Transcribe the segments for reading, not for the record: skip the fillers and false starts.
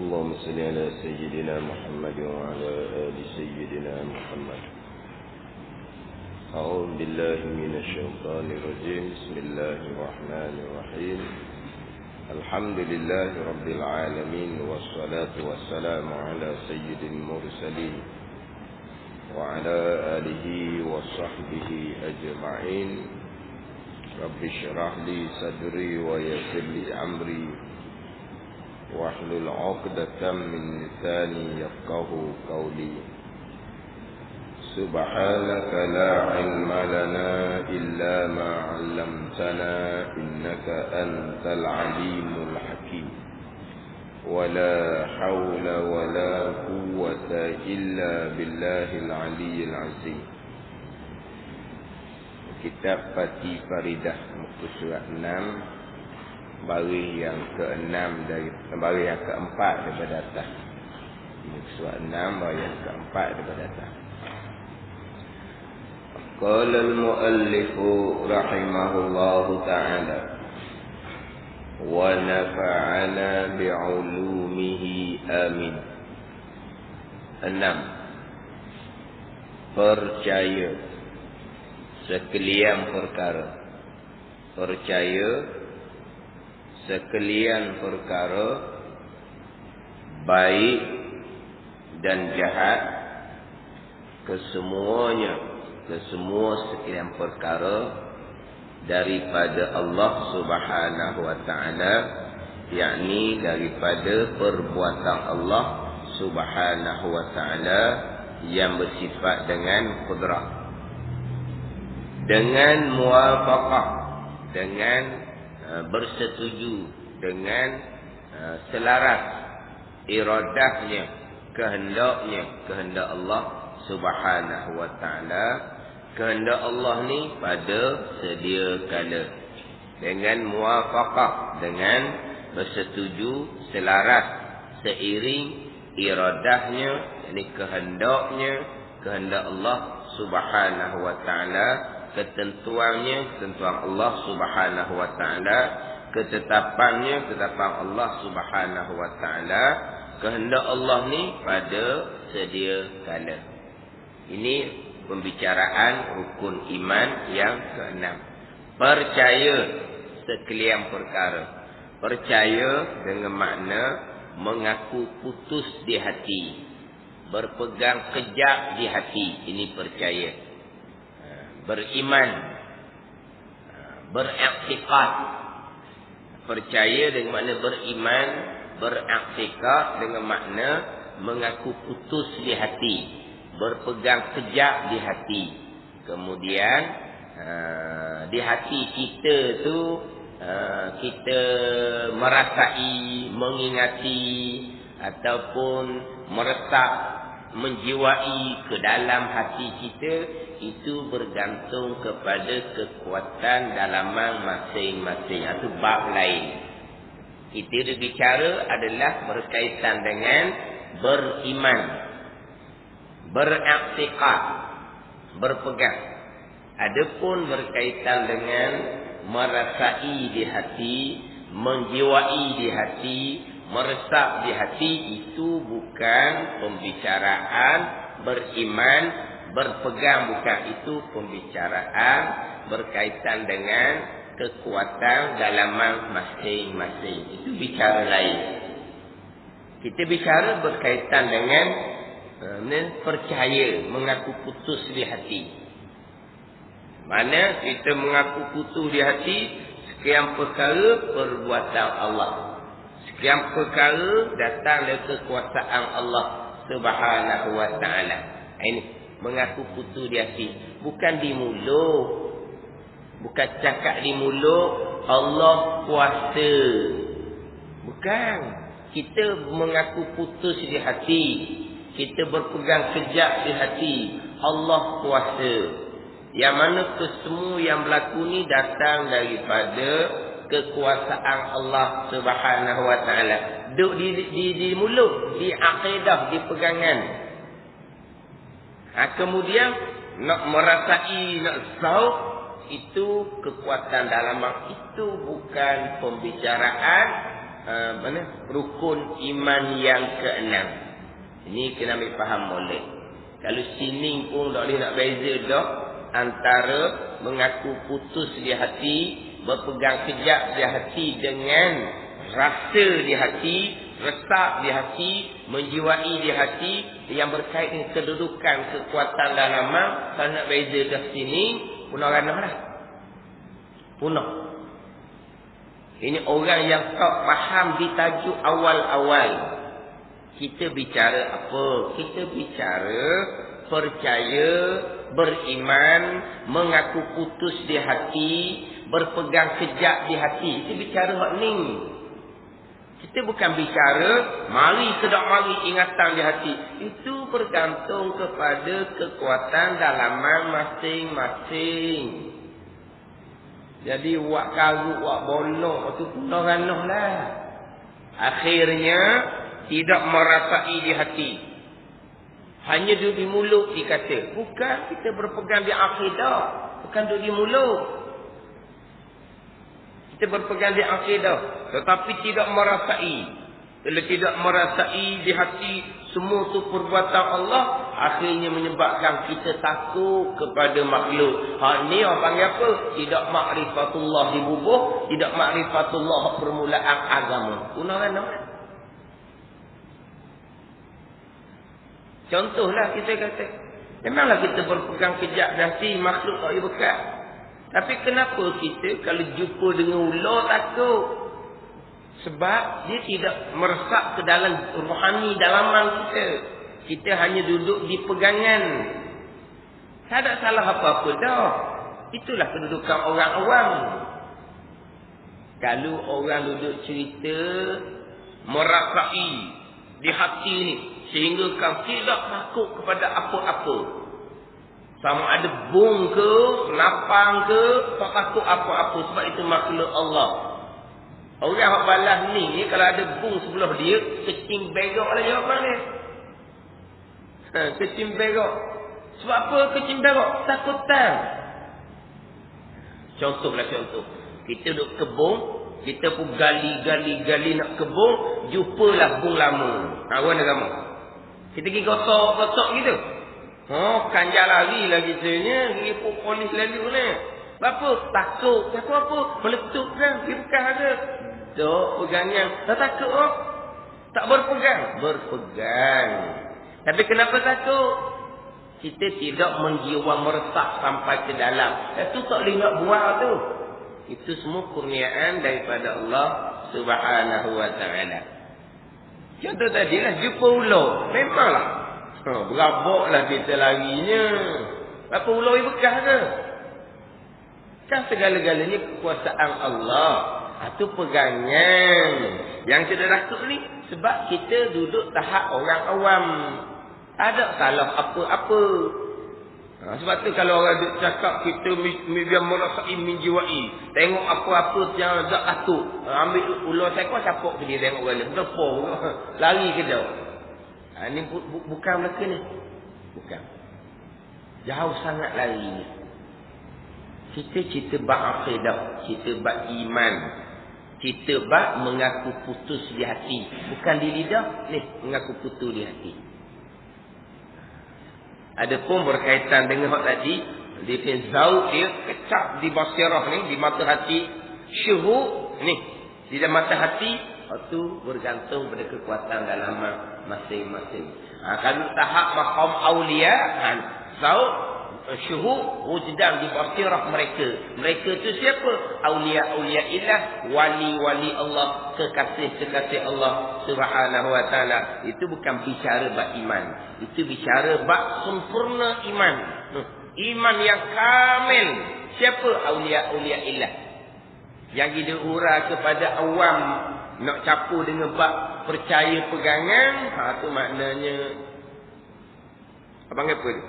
اللهم صل على سيدنا محمد وعلى آل سيدنا محمد. أعوذ بالله من الشيطان الرجيم. بسم الله الرحمن الرحيم. الحمد لله رب العالمين، والصلاة والسلام على سيد المرسلين وعلى آله وصحبه أجمعين. رب اشرح لي صدري ويسر لي أمري واحلل عقدة من لساني يفقه قولي. سبحانك لا علم لنا إلا ما علمتنا إنك أنت العليم الحكيم. ولا حول ولا قوة إلا بالله العلي العظيم. Kitab Fatih Faridah muka surat 6, baris yang ke-6 dari baris yang ke-4 daripada atas. Muka surat 6 baris yang ke-4 daripada atas. Qala al-muallif rahimahullahu ta'ala wa nafa'ana bi'ulumihi amin. 6. Percaya sekalian perkara. Percaya sekalian perkara, baik dan jahat, kesemuanya, kesemua sekalian perkara daripada Allah Subhanahu wa ta'ala, yakni daripada perbuatan Allah Subhanahu wa ta'ala yang bersifat dengan qudrah, dengan muwafaqah, dengan bersetuju, dengan selaras iradahnya, kehendaknya, kehendak Allah Subhanahu wa ta'ala. Kehendak Allah ni pada sedia kala, dengan muwafaqah, dengan bersetuju, selaras, seiring iradahnya, yakni kehendaknya, kehendak Allah Subhanahu wa ta'ala, ketentuannya, ketentuan Allah Subhanahu wa ta'ala, ketetapannya, ketetapan Allah Subhanahu wa ta'ala. Kehendak Allah ni pada sedia kala. Ini pembicaraan rukun iman yang ke-6. Percaya sekalian perkara. Percaya dengan makna mengaku putus di hati, berpegang kejap di hati. Ini percaya. Beriman, beraktikad. Percaya dengan makna beriman, beraktikad dengan makna mengaku putus di hati, berpegang kejap di hati. Kemudian di hati kita tu kita merasai, mengingati ataupun meresap, menjiwai ke dalam hati kita, itu bergantung kepada kekuatan dalaman masing-masing. Itu bab lain. Kita berbicara adalah berkaitan dengan beriman, beraktikad, berpegang. Adapun berkaitan dengan merasai di hati, menjiwai di hati, meresap di hati, itu bukan pembicaraan beriman, berpegang, bukan. Itu pembicaraan berkaitan dengan kekuatan dalaman masing-masing. Itu bicara lain. Kita bicara berkaitan dengan percaya, mengaku putus di hati. Mana kita mengaku putus di hati, sekian perkara perbuatan Allah, sekian perkara datang dari kekuasaan Allah Subhanahu wa ta'ala. Ini mengaku putus di hati, bukan di mulut, bukan cakap di mulut Allah kuasa, bukan. Kita mengaku putus di hati, kita berpegang kejap di hati, Allah kuasa. Yang mana kesemua yang berlaku ni datang daripada kekuasaan Allah Subhanahu wa ta'ala. Duduk di mulut, di akidah, di pegangan. Kemudian nak merasai, nak sauq, itu kekuatan dalaman. Itu bukan pembicaraan rukun iman yang keenam. Ini kena ambil faham boleh. Kalau sini pun tak boleh nak beza dah antara mengaku putus di hati, berpegang kejap di hati dengan rasa di hati, resap di hati, menjiwai di hati yang berkait dengan kedudukan kekuatan dalaman. Kalau nak beza dah sini, punah ranah lah. Punah. Ini orang yang tak faham di tajuk awal-awal. Kita bicara apa? Kita bicara percaya, beriman, mengaku putus di hati, berpegang kejap di hati. Kita bicara hak ni. Kita bukan bicara mari sedap mari ingatan di hati. Itu bergantung kepada kekuatan dalaman masing-masing. Jadi wak karut, wak bolok tu pun ranah lah. Akhirnya tidak merasai di hati. Hanya duduk di mulut dikata. Bukan kita berpegang di akidah. Bukan duduk di mulut. Kita berpegang di akidah. Tetapi tidak merasai. Bila tidak merasai di hati semua itu perbuatan Allah, akhirnya menyebabkan kita takut kepada makhluk. Hak ni orang panggil apa? Tidak makrifatullah dibubuh, tidak makrifatullah permulaan agama. Gunakan nama. Contohlah kita kata, memanglah kita berpegang kejap hati makhluk tak boleh bekat. Tapi kenapa kita kalau jumpa dengan ular takut? Sebab dia tidak meresap ke dalam rohani dalaman kita. Kita hanya duduk di pegangan. Tak ada salah apa-apa dah. Itulah kedudukan orang awam. Kalau orang duduk cerita merasai di hati ni, sehingga kau tidak takut kepada apa-apa. Sama ada bung ke, lapang ke, tak takut apa-apa. Sebab itu makhluk Allah. Orang yang balas ni kalau ada bung sebelah dia, kecing berok lah jawapan dia. Kecing berok. Sebab apa kecing berok? Takutan. Contohlah contoh. Kita duduk kebun, kita pun gali nak kebun, jumpalah bung lama. Awak nak kamu. Kita pergi kotak gitu. Kanjar lari lah kitanya. Pergi polis lalu ni. Apa? Takut. Takut apa? Meletup kan? Dia bukan ada. Tak pegangan. Tak takut oh? Tak berpegang? Berpegang. Tapi kenapa takut? Kita tidak menjiwa meresap sampai ke dalam. Itu tak boleh nak buat tu. Itu semua kurniaan daripada Allah Subhanahu wa ta'ala. Contoh tadi lah, jumpa ular. Memanglah. Berabaklah kita larinya. Apa ular yang bekas ke? Kan segala-galanya kekuasaan Allah. Itu pegangan. Yang kita takut ni, sebab kita duduk tahap orang awam. Ada salah apa-apa. Sebab tu kalau orang duduk cakap, kita biar merasai menjiwai. Tengok apa-apa yang tak takut. Ambil ular saya kuat capok ke dia tengok orang ni. Tepuk. Lari ke jauh. Ini bukan mereka ni. Bukan. Jauh sangat lari ni. Kita bak akidah. Kita bak iman. Kita bak mengaku putus di hati. Bukan di lidah. Ni mengaku putus di hati. Adapun berkaitan dengan hak tadi, dia zauk dia kecap di basirah ni, di mata hati, syuhud ni di dalam mata hati, itu bergantung pada kekuatan dalaman masing-masing. Kalau tahap maqam aulia, zauk syuhud wujudan di basirah mereka. Mereka tu siapa? Aulia-aulia ilah, wali-wali Allah, kekasih-kekasih Allah Subhanahu wa ta'ala. Itu bukan bicara bab iman. Itu bicara bab sempurna iman. Iman yang kamil. Siapa? Aulia-aulia ilah. Yang kita urah kepada awam, nak campur dengan bab percaya pegangan, itu maknanya abang apa ni?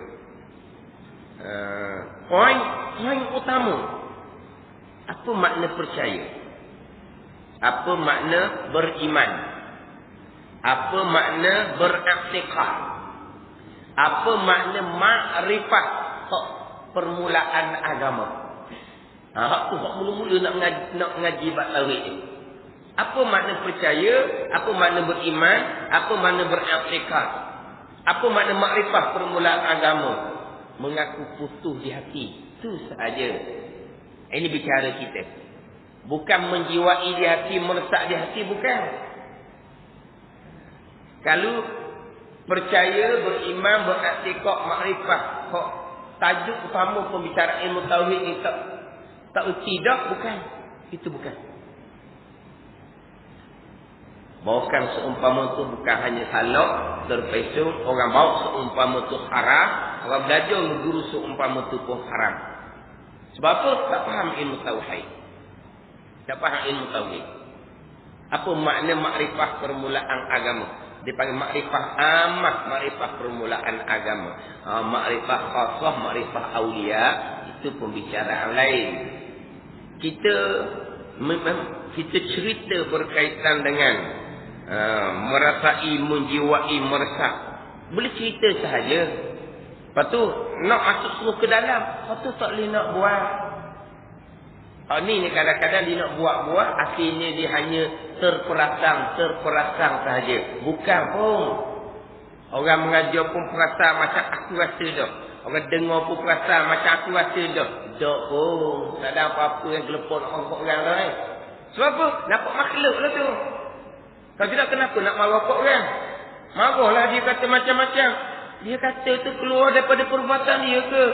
Poin utama. Apa makna percaya? Apa makna beriman? Apa makna beraktikad? Apa makna makrifat? Permulaan agama. Hak tu hak mula-mula nak ngaji bab tauhid ni. Apa makna percaya? Apa makna beriman? Apa makna beraktikad? Apa makna makrifah permulaan agama? Mengaku putus di hati. Itu sahaja. Ini bicara kita. Bukan menjiwai di hati, meresak di hati. Bukan. Kalau percaya, beriman, beraktikad, makrifah. Kok tajuk utama pembicaraan ilmu tauhid ni tak tidak? Bukan. Itu bukan. Bawakan seumpama tu bukan hanya salak, terpesong. Orang bawa seumpama tu haram. Orang belajar guru seumpama tu pun haram. Sebab apa? Tak faham ilmu tauhid. Tak faham ilmu tauhid. Apa makna makrifah permulaan agama? Dia panggil makrifah amah, makrifah permulaan agama. Makrifah khasah, makrifah awliya. Itu pembicaraan lain. Kita cerita berkaitan dengan merasai, menjiwai, meresak. Boleh cerita sahaja. Lepas tu nak masuk semua ke dalam. Lepas tu tak boleh nak buat. Ni kadang-kadang dia nak buat-buat. Akhirnya dia hanya terperasang sahaja. Bukan pun. Orang mengajar pun perasaan macam aku rasa dah. Orang dengar pun perasaan macam aku rasa dah. Tak pun. Tak ada apa-apa yang gelepon orang lain. Sebab apa? Nampak makhluk lah tu. Kalau tidak, kenapa nak marah orang? Marahlah dia kata macam-macam. Dia kata tu keluar daripada perbuatan dia ke?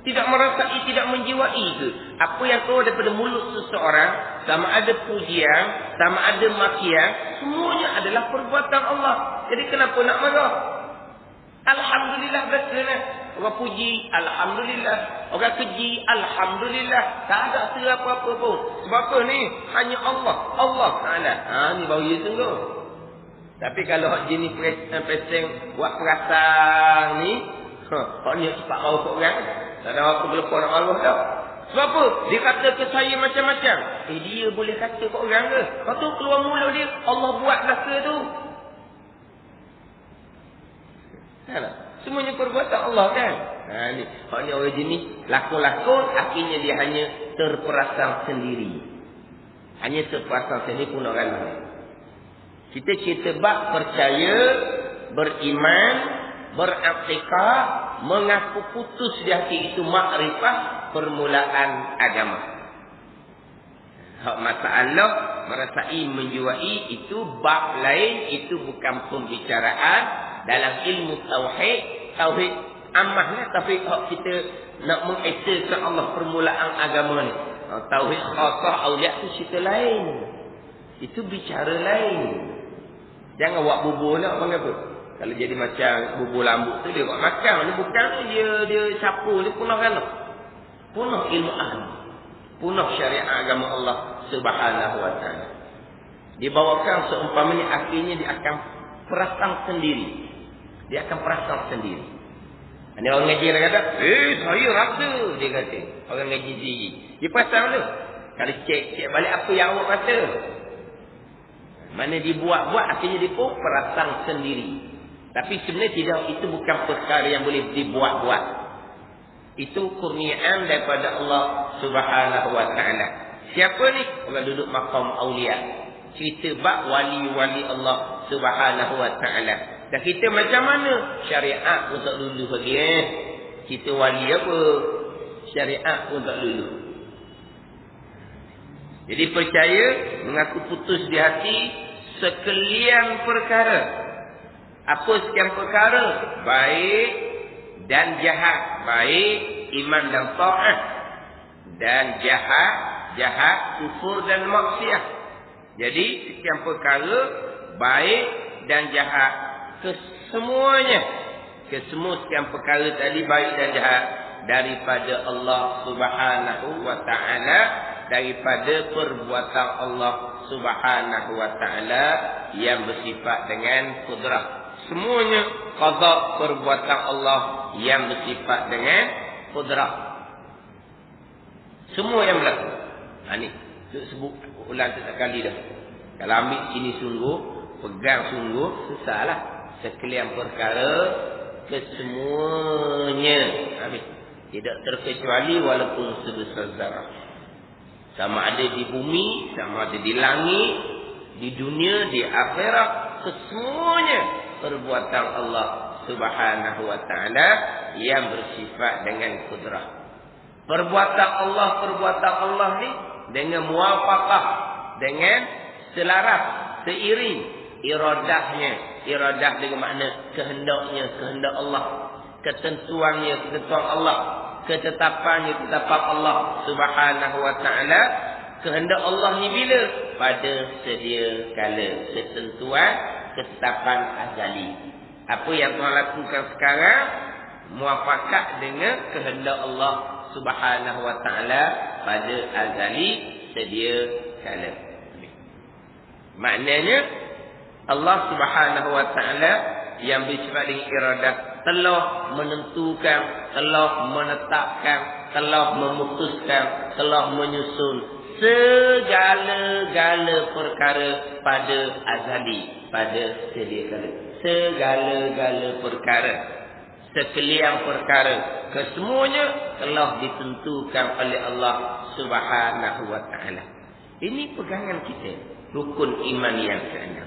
Tidak merasai, tidak menjiwai ke? Apa yang keluar daripada mulut seseorang, sama ada pujian, sama ada makian, semuanya adalah perbuatan Allah. Jadi kenapa nak marah? Alhamdulillah berkena. Orang puji, Alhamdulillah. Orang keji, Alhamdulillah. Tak ada serah apa-apa pun. Sebab apa ni? Hanya Allah. Allah Ta'ala. Ni baru dia sungguh. Tapi kalau jenis peseng buat perasaan ni, hak ni cepat marah kat orang. Tak ada apa berlepas nak marah dah. Sebab apa? Dia kata ke saya macam-macam. Dia boleh kata kat orang ke? Lepas tu keluar mulut dia, Allah buat rasa tu. Tak. Semuanya perbuatan Allah kan. Ni. Hak ni orang jenis lakon-lakon, akhirnya dia hanya terperasang sendiri. Hanya terperasang sendiri pun orang lain. Kita cerita bab percaya, beriman, beraktikad, mengaku putus di hati, itu makrifah permulaan agama. Hak masalah merasai, menjiwai, itu bab lain, itu bukan pembicaraan dalam ilmu tauhid. Tauhid amahnya, tapi hak kita nak mengesakan Allah permulaan agama ni. Tauhid khasah awliya tu cerita lain. Itu bicara lain. Jangan buat bubur nak apa. Kalau jadi macam bubur lambuk tu dia buat makan. Ni bukan dia sapu, dia punah kan. Punah ilmu ahli. Punah syariat agama Allah Subhanahu wa taala. Dibawakan seumpamanya akhirnya dia akan perasaan sendiri. Dia akan perasaan sendiri. Ini orang ngaji kata, saya rasa, dia kata. Orang ngaji sendiri. Dia perasan tu. Kalau cek balik apa yang awak rasa. Mana dibuat-buat, akhirnya dia pun perasan sendiri. Tapi sebenarnya tidak, itu bukan perkara yang boleh dibuat-buat. Itu kurniaan daripada Allah Subhanahu wa taala. Siapa ni? Orang duduk maqam awliya. Cerita bab wali-wali Allah Subhanahu wa taala. Dan kita macam mana? Syariat pun tak lulu lagi Kita wali apa? Syariat pun tak lulu. Jadi percaya, mengaku putus di hati sekalian perkara. Apa sekian perkara? Baik dan jahat. Baik, iman dan ta'ah. Dan jahat, kufur dan maksiat. Jadi sekian perkara, baik dan jahat. Kesemuanya. Kesemua sekian perkara tadi, baik dan jahat. Daripada Allah Subhanahu wa ta'ala. Daripada perbuatan Allah Subhanahu wa ta'ala yang bersifat dengan kudrah. Semuanya qada perbuatan Allah yang bersifat dengan kudrah. Semua yang berlaku. Ni sebut ulang setiap kali dah. Kalau ambil sini sungguh, pegang sungguh, susahlah. Sekalian perkara, kesemuanya. Tidak terkecuali walaupun sebesar zarah. Sama ada di bumi, sama ada di langit, di dunia, di akhirat, kesemuanya perbuatan Allah Subhanahu wa taala yang bersifat dengan kudrah. Perbuatan Allah ni dengan muwafaqah, dengan selaras, seiring iradahnya. Iradah dengan makna kehendaknya, kehendak Allah, ketentuannya, ketentuan Allah, ketetapannya, ketetapan Allah Subhanahu wa taala. Kehendak Allah ni bila? Pada sedia kala, ketentuan, ketetapan azali. Apa yang Tuhan lakukan sekarang muafakat dengan kehendak Allah Subhanahu wa taala pada azali, sedia kala. Maknanya Allah Subhanahu wa taala yang bersifat dengan iradah telah menentukan, telah menetapkan, telah memutuskan, telah menyusun segala-gala perkara pada azali, pada sedia kala. Segala-gala perkara, sekalian perkara, kesemuanya telah ditentukan oleh Allah Subhanahu wa taala. Ini pegangan kita, rukun iman yang ke-6.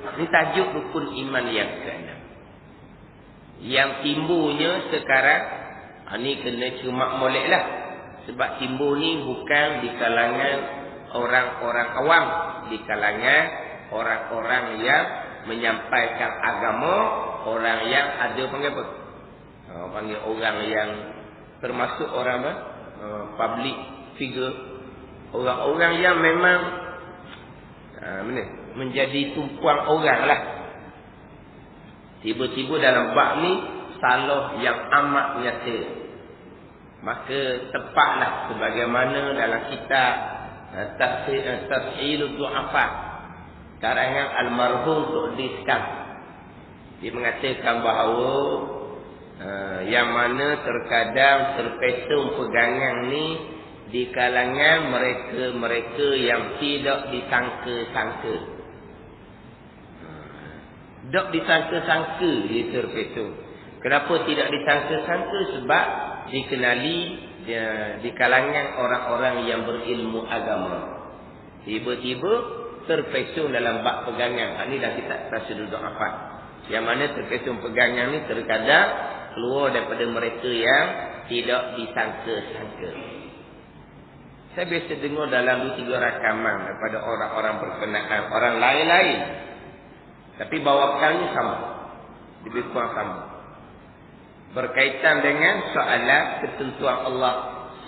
Ini tajuk rukun iman yang ke-6. Yang timbulnya sekarang, ini kena cuma molek lah. Sebab timbul ni bukan di kalangan orang-orang awam, di kalangan orang-orang yang menyampaikan agama, orang yang ada panggil apa? Panggil orang yang termasuk orang apa? Public figure. Orang-orang yang memang menjadi tumpuan orang lah. Tiba-tiba dalam bab ni salah yang amat nyata. Maka tepatlah sebagaimana dalam kitab Tashilud Du'afa karangan almarhum Su'di Skam, dia mengatakan bahawa yang mana terkadang terpesong pegangan ni di kalangan mereka-mereka yang tidak disangka-sangka. Tak disangka-sangka dia terpesong. Kenapa tidak disangka-sangka? Sebab dikenali di kalangan orang-orang yang berilmu agama. Tiba-tiba terpesong dalam bab pegangan. Ini dah kita Tashilud Du'afa. Yang mana terpesong pegangan ni terkadang keluar daripada mereka yang tidak disangka-sangka. Saya biasa dengar dalam 2-3 rakaman daripada orang-orang berkenaan, orang lain-lain. Tapi bawakannya sama. Lebih kurang sama. Berkaitan dengan soalan ketentuan Allah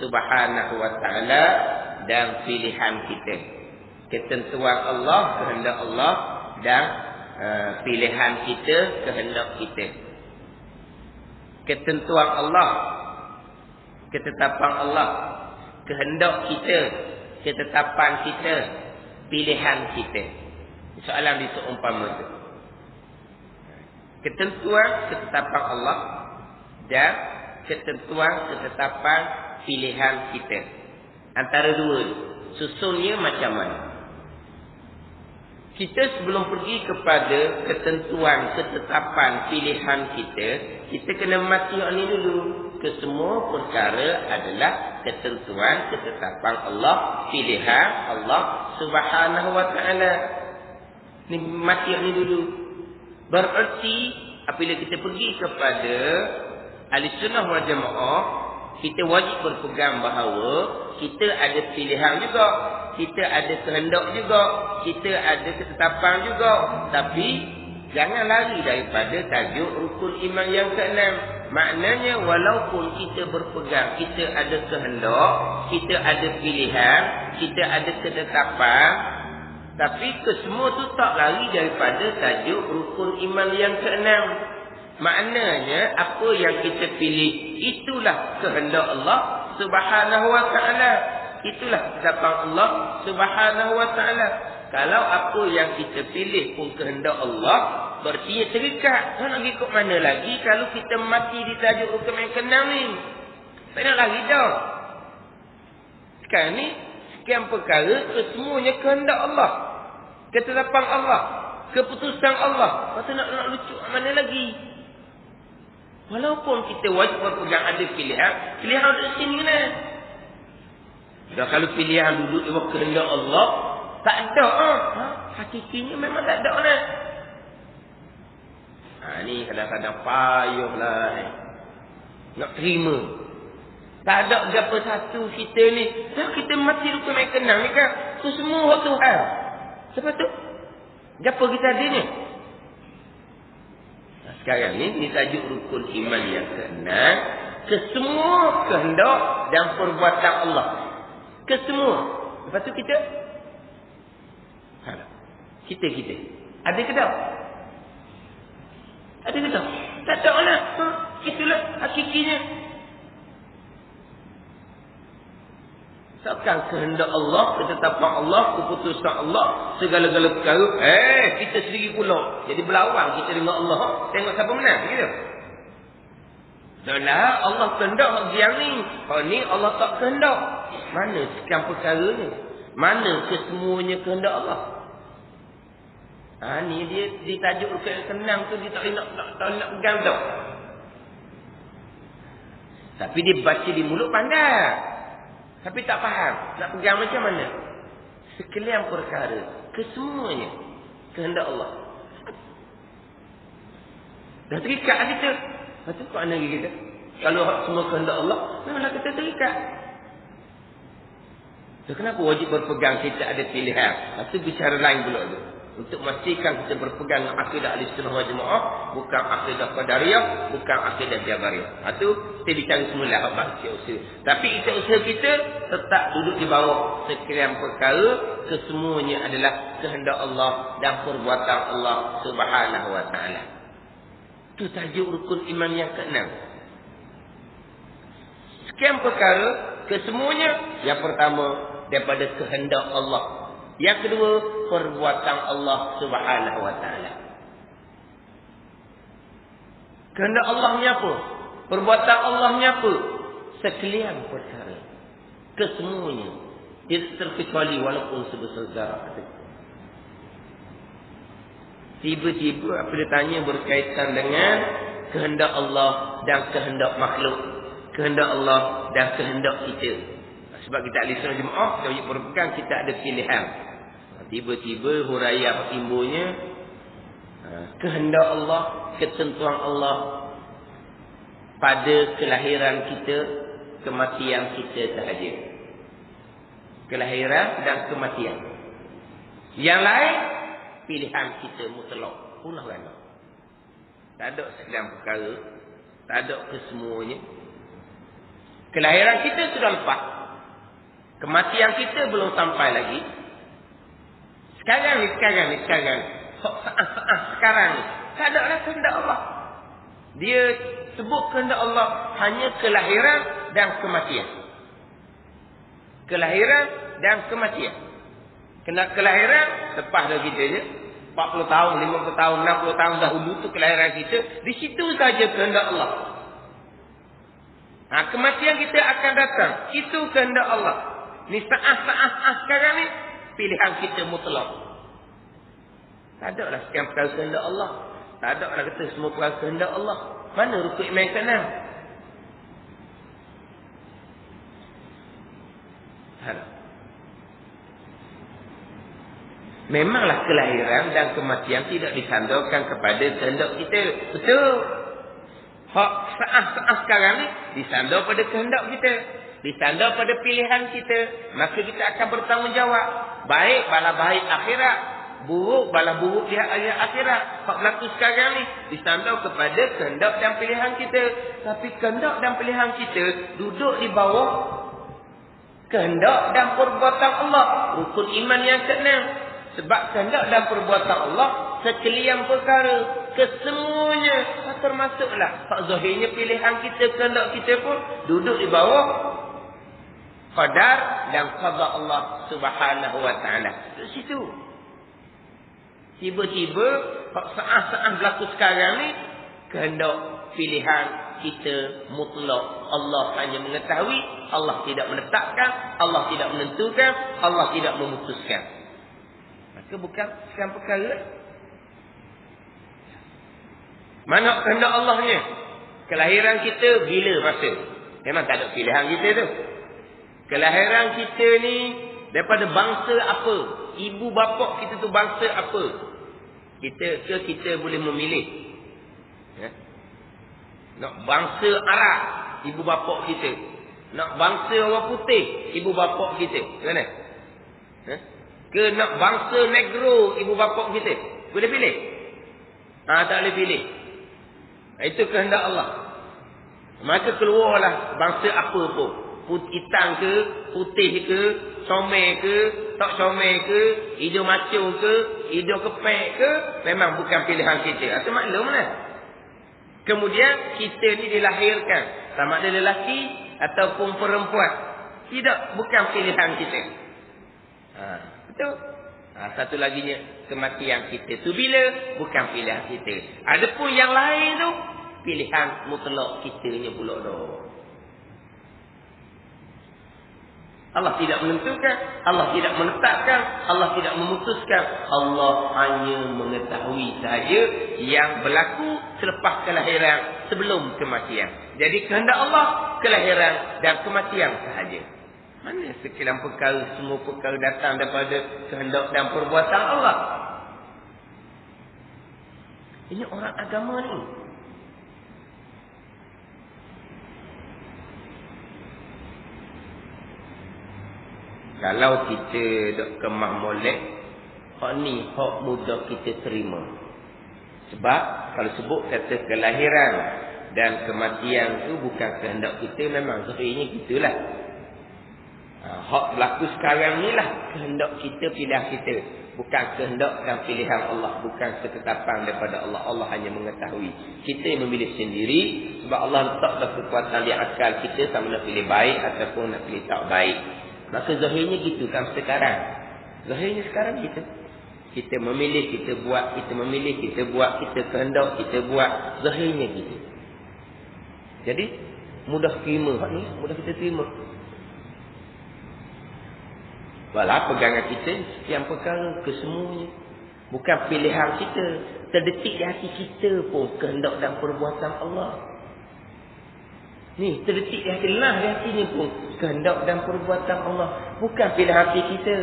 Subhanahu wa taala dan pilihan kita. Ketentuan Allah, kehendak Allah, dan pilihan kita, kehendak kita. Ketentuan Allah, ketetapan Allah, kehendak kita, ketetapan kita, pilihan kita. Soalan di seumpama itu. Ketentuan, ketetapan Allah dan ketentuan, ketetapan, pilihan kita. Antara dua, susunnya macam mana? Kita sebelum pergi kepada ketentuan, ketetapan, pilihan kita kena mati ini dulu. Kesemua perkara adalah ketentuan, ketetapan Allah, pilihan Allah Subhanahu wa taala. Ni mati ini dulu. Bererti apabila kita pergi kepada Ahlussunnah wal Jamaah, kita wajib berpegang bahawa kita ada pilihan juga, kita ada kehendak juga, kita ada ketetapan juga. Tapi jangan lari daripada tajuk rukun iman yang ke-6. Maknanya walaupun kita berpegang, kita ada kehendak, kita ada pilihan, kita ada ketetapan, tapi kesemua tu tak lari daripada tajuk rukun iman yang ke-6. Maknanya apa yang kita pilih itulah kehendak Allah Subhanahu wa taala. Itulah ketetapan Allah Subhanahu wa taala. Kalau apa yang kita pilih pun kehendak Allah, berarti terikat. Tak nak ikut mana lagi kalau kita mati di tajuk rukun yang ke-6 ni. Tak nak lagi dah. Sekarang ni sekian perkara kesemuanya kehendak Allah, ketetapan Allah, keputusan Allah. Lepas tu nak lucu mana lagi? Walaupun kita wajib berpegang ada pilihan, pilihan ada sini lah. Dan kalau pilihan duduk di bawah kehendak Allah, tak ada. Hakikinya memang tak ada lah. Ni kadang-kadang payuhlah. Nak terima. Tak ada apa satu kita ni. Dah kita mati rukun main kenang ni kan. Tu semua hak Tuhan. Sebab tu. Apa kita ada ni? Sekarang ni tajuk rukun iman yang keenam. Kesemua kehendak dan perbuatan Allah. Kesemua. Lepas tu kita. Kita. Ada ke tak? Ada ke tak? Tak ada lah. Itulah hakikinya. Seakan kehendak Allah, ketetapan Allah, keputusan Allah, segala-gala perkara. Kita sendiri pula. Jadi berlawan kita dengan Allah. Tengok siapa menang. Gitu. Dah Allah kehendak yang ni. Kalau ni Allah tak kehendak. Mana sekian perkara ni? Mana kesemuanya kehendak Allah? Ni dia ditajuk rukun senang tu dia tak nak pegang tau. Tapi dia baca di mulut pandai. Tapi tak faham. Nak pegang macam mana? Sekalian perkara. Kesemuanya. Kehendak Allah. Dah terikat kita. Lepas tu kok mana kita? Kalau semua kehendak Allah, memanglah kita terikat. So, kenapa wajib berpegang kita ada pilihan? Itu bicara lain pula tu. Untuk memastikan kita berpegang dengan akidah Ahlussunnah wal Jamaah, bukan akidah Qadariyah, bukan akidah Jabariyah. Itu kita bicara semula hak bahagia usaha. Tapi usaha kita tetap duduk di bawah sekalian perkara, kesemuanya adalah kehendak Allah dan perbuatan Allah Subhanahu wa taala. Itu tajuk rukun iman yang keenam. Sekian perkara, kesemuanya yang pertama daripada kehendak Allah. Yang kedua, perbuatan Allah Subhanahu wa taala. Kehendak Allahnya apa? Perbuatan Allahnya apa? Sekalian perkara. Kesemuanya. Tidak terkecuali walaupun sebesar zarah. Tiba-tiba apa dia tanya berkaitan dengan kehendak Allah dan kehendak makhluk. Kehendak Allah dan kehendak kita. Sebab kita ahli sunnah jemaah, kita wajib berpegang, kita ada pilihan. Tiba-tiba huraian timbunya kehendak Allah, ketentuan Allah pada kelahiran kita, kematian kita sahaja. Kelahiran dan kematian. Yang lain pilihan kita mutlak. Pulah ganda. Tak ada sekalian perkara, tak ada kesemuanya. Kelahiran kita sudah lepas. Kematian kita belum sampai lagi. Sekarang ni. Sekarang ni. Tak ada lah kehendak Allah. Dia sebut kehendak Allah hanya kelahiran dan kematian. Kelahiran dan kematian. Kena kelahiran, lepas dah kita je. 40 tahun, 50 tahun, 60 tahun dahulu tu kelahiran kita. Di situ saja kehendak Allah. Kematian kita akan datang. Itu kehendak Allah. Ni saat sekarang ni. Pilihan kita mutlak. Tak ada lah sekian perkara kehendak Allah. Tak ada lah kata semua perkara kehendak Allah. Mana rukun iman keenam? Memanglah kelahiran dan kematian tidak disandarkan kepada kehendak kita. Betul. Hak saat sekarang ni disandar pada kehendak kita. Disandar pada pilihan kita. Maka kita akan bertanggungjawab. Baik bala baik akhirat, buruk bala buruk di akhirat. Hak berlaku sekarang ni disandar kepada kehendak dan pilihan kita. Tapi kehendak dan pilihan kita duduk di bawah kehendak dan perbuatan Allah. Rukun iman yang keenam. Sebab kehendak dan perbuatan Allah sekalian perkara, kesemuanya termasuklah hak zahirnya pilihan kita, kehendak kita pun duduk di bawah qadar dan qada Allah Subhanahu wa taala. Di situ. Tiba-tiba saat-saat berlaku sekarang ni kehendak pilihan kita mutlak. Allah hanya mengetahui, Allah tidak menetapkan, Allah tidak menentukan, Allah tidak memutuskan. Maka bukan sekian perkara. Mana kehendak Allahnya? Kelahiran kita bila masa? Memang tak ada pilihan kita tu. Kelahiran kita ni daripada bangsa apa? Ibu bapa kita tu bangsa apa? Kita boleh memilih. Ya? Nak bangsa Arab, ibu bapa kita. Nak bangsa orang putih, ibu bapa kita. Mana? Ke nak bangsa negro, ibu bapa kita. Boleh pilih? Tak boleh pilih. Itu kehendak Allah. Maka keluarlah bangsa apa pun. Hitam ke, putih ke, comel ke, tak comel ke, hijau macu ke, hijau kepek ke, memang bukan pilihan kita. Itu maklum lah. Kemudian kita ni dilahirkan sama ada lelaki ataupun perempuan. Tidak, bukan pilihan kita. Betul? Satu laginya, kematian kita tu bila? Bukan pilihan kita. Adapun yang lain tu, pilihan mutlak kitanya pula dah. Allah tidak menentukan, Allah tidak menetapkan, Allah tidak memutuskan. Allah hanya mengetahui sahaja yang berlaku selepas kelahiran, sebelum kematian. Jadi kehendak Allah, kelahiran dan kematian sahaja. Mana sekian perkara, semua perkara datang daripada kehendak dan perbuatan Allah. Ini orang agama ni. Kalau kita dok kemah molek, hak ni hak mudah kita terima. Sebab kalau sebut kata kelahiran dan kematian tu bukan kehendak kita, memang zahirnya gitulah. Hak berlaku sekarang ni lah kehendak kita, pilihan kita. Bukan kehendak dan pilihan Allah. Bukan seketapan daripada Allah. Allah hanya mengetahui. Kita yang memilih sendiri. Sebab Allah letaklah kekuatan di akal kita, sama nak pilih baik ataupun nak pilih tak baik. Maka zahirnya gitu kan sekarang. Zahirnya sekarang kita memilih, kita buat, kita memilih, kita buat, kita kehendak, kita buat. Zahirnya gitu. Jadi mudah terima hak ni, mudah kita terima. Walau pegangan kita sekian perkara, kesemuanya bukan pilihan kita. Terdetik di hati kita pun kehendak dan perbuatan Allah. Ni terdetik di hati lah, di hati ni pun kehendak dan perbuatan Allah. Bukan pilihan hati kita.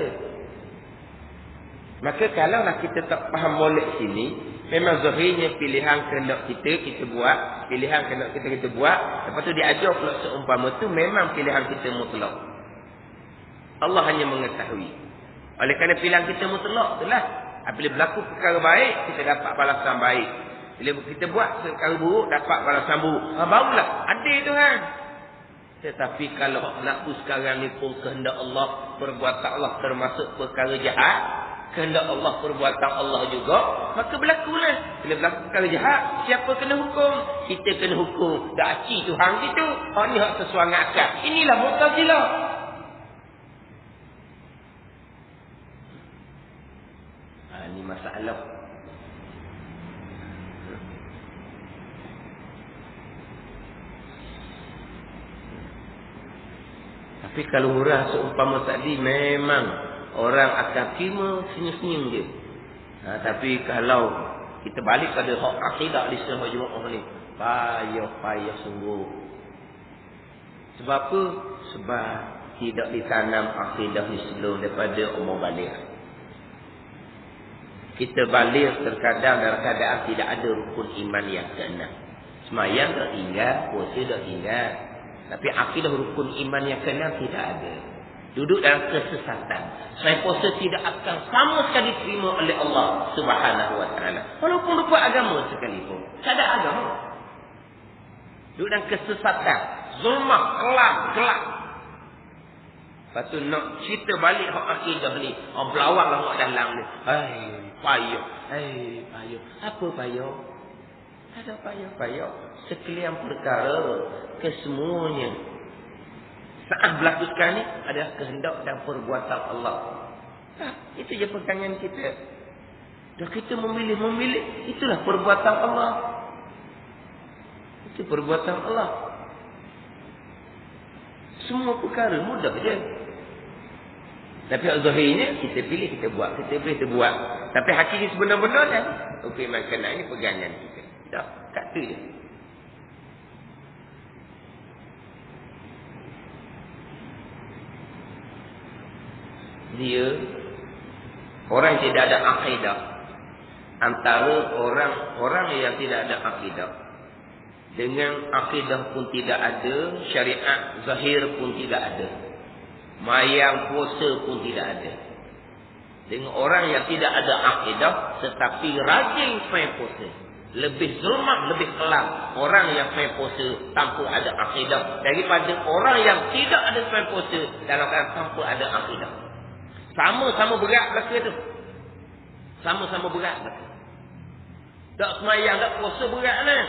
Maka kalaulah kita tak faham molek sini, memang zahirnya pilihan kehendak kita buat. Pilihan kehendak kita buat. Lepas tu diajar pula seumpama tu memang pilihan kita mutlak. Allah hanya mengetahui. Oleh kerana pilihan kita mutlak itulah. Apabila berlaku perkara baik, kita dapat balasan baik. Bila kita buat perkara buruk, dapat balasan buruk. Barulah adil Tuhan. Tetapi kalau berlaku sekarang ni pun kehendak Allah, perbuatan Allah termasuk perkara jahat, kehendak Allah, perbuatan Allah juga, maka berlakulah. Bila berlaku perkara jahat, siapa kena hukum? Kita kena hukum. Dah aci Tuhan gitu. Ni hak sesuai dengan akal. Inilah Mu'tazilah. Ini masalah. Tapi kalau hurah seumpama tadi, memang orang akan terima senyum-senyum je. Tapi kalau kita balik pada hak akidah di Sunnah Jemaah ni, payah sungguh. Sebab apa? Sebab tidak ditanam akidah ni sebelum daripada umur balik. Kita balik terkadang dalam keadaan tidak ada rukun iman yang keenam. Semayang dah ingat, puasa dah ingat. Tapi akidah rukun iman yang keenam tidak ada. Duduk dalam kesesatan. Selain puasa tidak akan sama sekali diterima oleh Allah Subhanahu Wa Taala. Walaupun lupa agama sekalipun. Tak ada agama. Duduk dalam kesesatan. Zulmah, kelak. Lepas tu nak cerita balik hak akidah ni. Belawak lah hak dalam ni. Payah. Apa payah? Tak ada payah. Sekalian perkara, kesemuanya saat berlaku sekarang ni adalah kehendak dan perbuatan Allah. Itu je pegangan kita. Dah kita memilih, itulah perbuatan Allah. Itu perbuatan Allah. Semua perkara mudah je. Tapi zahirnya kita pilih, kita buat. Tapi hakiki sebenar-benar kan? Okey, maka ini pegangan kita. Dah, kat tu je. dia orang yang tidak ada akidah. Antara orang yang tidak ada akidah dengan akidah pun tidak ada, syariat zahir pun tidak ada, mayang puasa pun tidak ada. Dengan orang yang tidak ada akidah tetapi rajin sembahyang puasa, lebih zulmat, lebih kelam orang yang sembahyang puasa tanpa ada akidah daripada orang yang tidak ada sembahyang puasa dalam keadaan tanpa ada akidah. Sama-sama berat belaka tu. Sama-sama berat belaka. Tak sembahyang, tak puasa berat lah.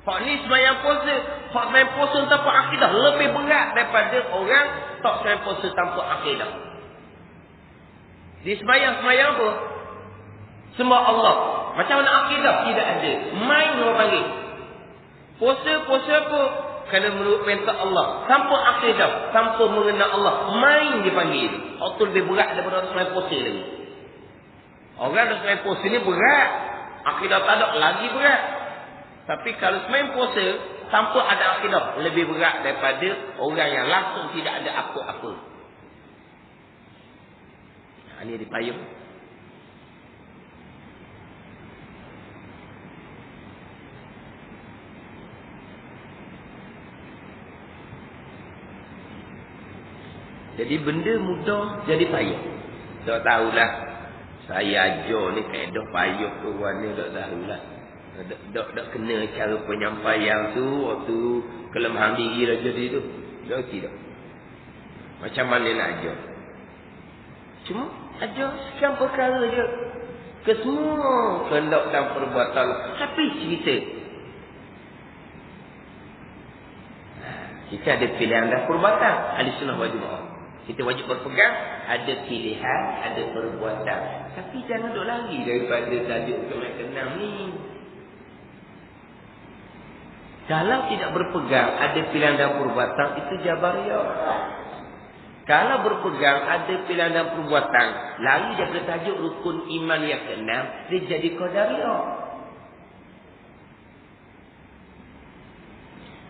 Hak ni sembahyang puasa, hak sembahyang puasa tanpa akidah lebih berat daripada orang tak sembahyang puasa tanpa akidah. Di sembahyang apa? Sembah Allah. Macam mana akidah? Tidak ada. Main orang panggil. Puasa apa? Kerana menurut perintah Allah. Tanpa akidah, tanpa mengenal Allah, main dipanggil. Hak tu lebih berat daripada orang sembahyang puasa lagi. Orang yang sembahyang puasa ni berat. Akidah tak ada lagi berat. Tapi kalau sembahyang puasa tanpa ada akidah lebih berat daripada orang yang langsung tidak ada apa-apa. Ini dipayung. Jadi benda mudah jadi payung. Tak tahulah. Saya ajar ni kaedah payung tu warna tak tahulah. Tak kena cara penyampaian tu waktu kelemahan diri dah jadi tu. Tak tidak. Macam mana nak ajar? Cuma ajar sekian perkara je. Kesemua kehendak dan perbuatan. Tapi cerita. Kita ada pilihan dan perbuatan. Ahli-Sunnah wal Jamaah. Kita wajib berpegang. Ada pilihan, ada perbuatan. Tapi jangan duk lari daripada tajuk kemat kenang ni. Kalau tidak berpegang, ada pilihan dan perbuatan, itu Jabariyah. Kalau berpegang, ada pilihan dan perbuatan, lari daripada tajuk rukun iman yang keenam, dia jadi Qadariyah.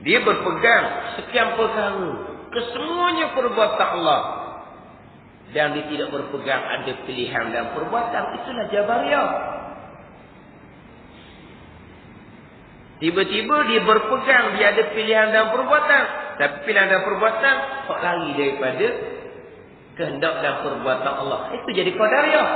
Dia berpegang sekian perkara, kesemuanya perbuatan Allah. Dan dia tidak berpegang ada pilihan dan perbuatan, itulah Jabariyah. Tiba-tiba dia berpegang, dia ada pilihan dan perbuatan. Tapi pilihan dan perbuatan tak lari daripada kehendak dan perbuatan Allah. Itu jadi Qadariyah.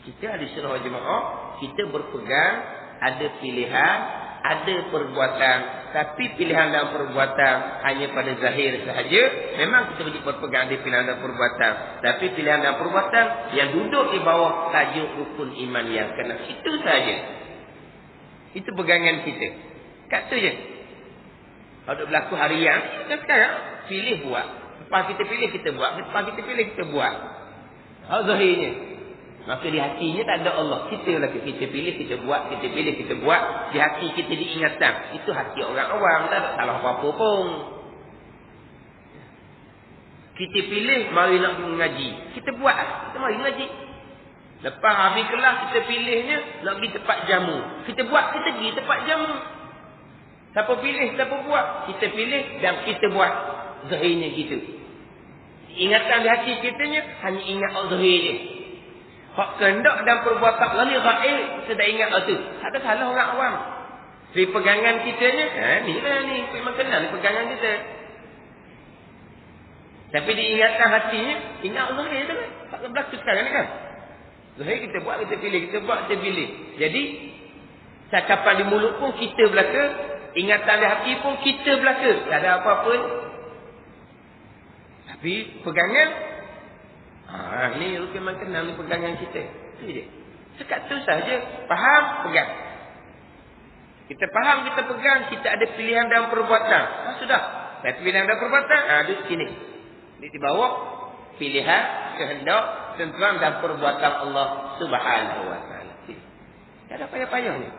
Kita Ahli-Sunnah wal Jamaah, kita berpegang ada pilihan, ada perbuatan. Tapi pilihan dan perbuatan hanya pada zahir sahaja. Memang kita wajib berpegang ada pilihan dan perbuatan. Tapi pilihan dan perbuatan yang duduk di bawah tajuk rukun iman yang kena. Itu sahaja. Itu pegangan kita. Kat tu je. Kalau berlaku harian, kita sekarang pilih buat. Lepas kita pilih, kita buat. Lepas kita pilih, kita buat. Zahirnya. Maka di hatinya tak ada Allah. Kita lah kita pilih, kita buat. Kita pilih, kita buat. Di hati kita diingatan. Itu hati orang awam. Tak ada salah apa-apa pun. Kita pilih, mari nak mengaji. Kita buat. Kita mari mengaji. Lepas habis kelas kita pilihnya nak pergi tempat jamu. Kita buat, kita pergi tempat jamu. Siapa pilih, siapa buat. Kita pilih dan kita buat. Zahirnya gitu. Ingatan di hati kitanya hanya ingat zahir je. Hak kehendak dan perbuatan Allah ni ghaib, kita dah ingat tu. Tak ada salah orang awam. Jadi pegangan kitanya, ni lah ni. Memang kenal ni pegangan kita. Tapi diingatkan hatinya, ingat zahir tu kan. Tak berlaku sekarang ni kan. Zahir kita buat, kita pilih. Kita buat, kita pilih. Jadi, cakapan di mulut pun kita belaka. Ingatan di hati pun kita belaka. Tak ada apa-apa. Tapi, pegangan. Ni memang kenal ni pegangan kita. Itu je. Sekat tu sahaja. Faham, pegang. Kita faham, kita pegang. Kita ada pilihan dalam perbuatan. Sudah. Tapi pilihan dalam perbuatan, di sini. Di bawah. Pilihan, kehendak, tentuan dan perbuatan Allah Subhanahu wa taala. Tak ada payah-payah ni.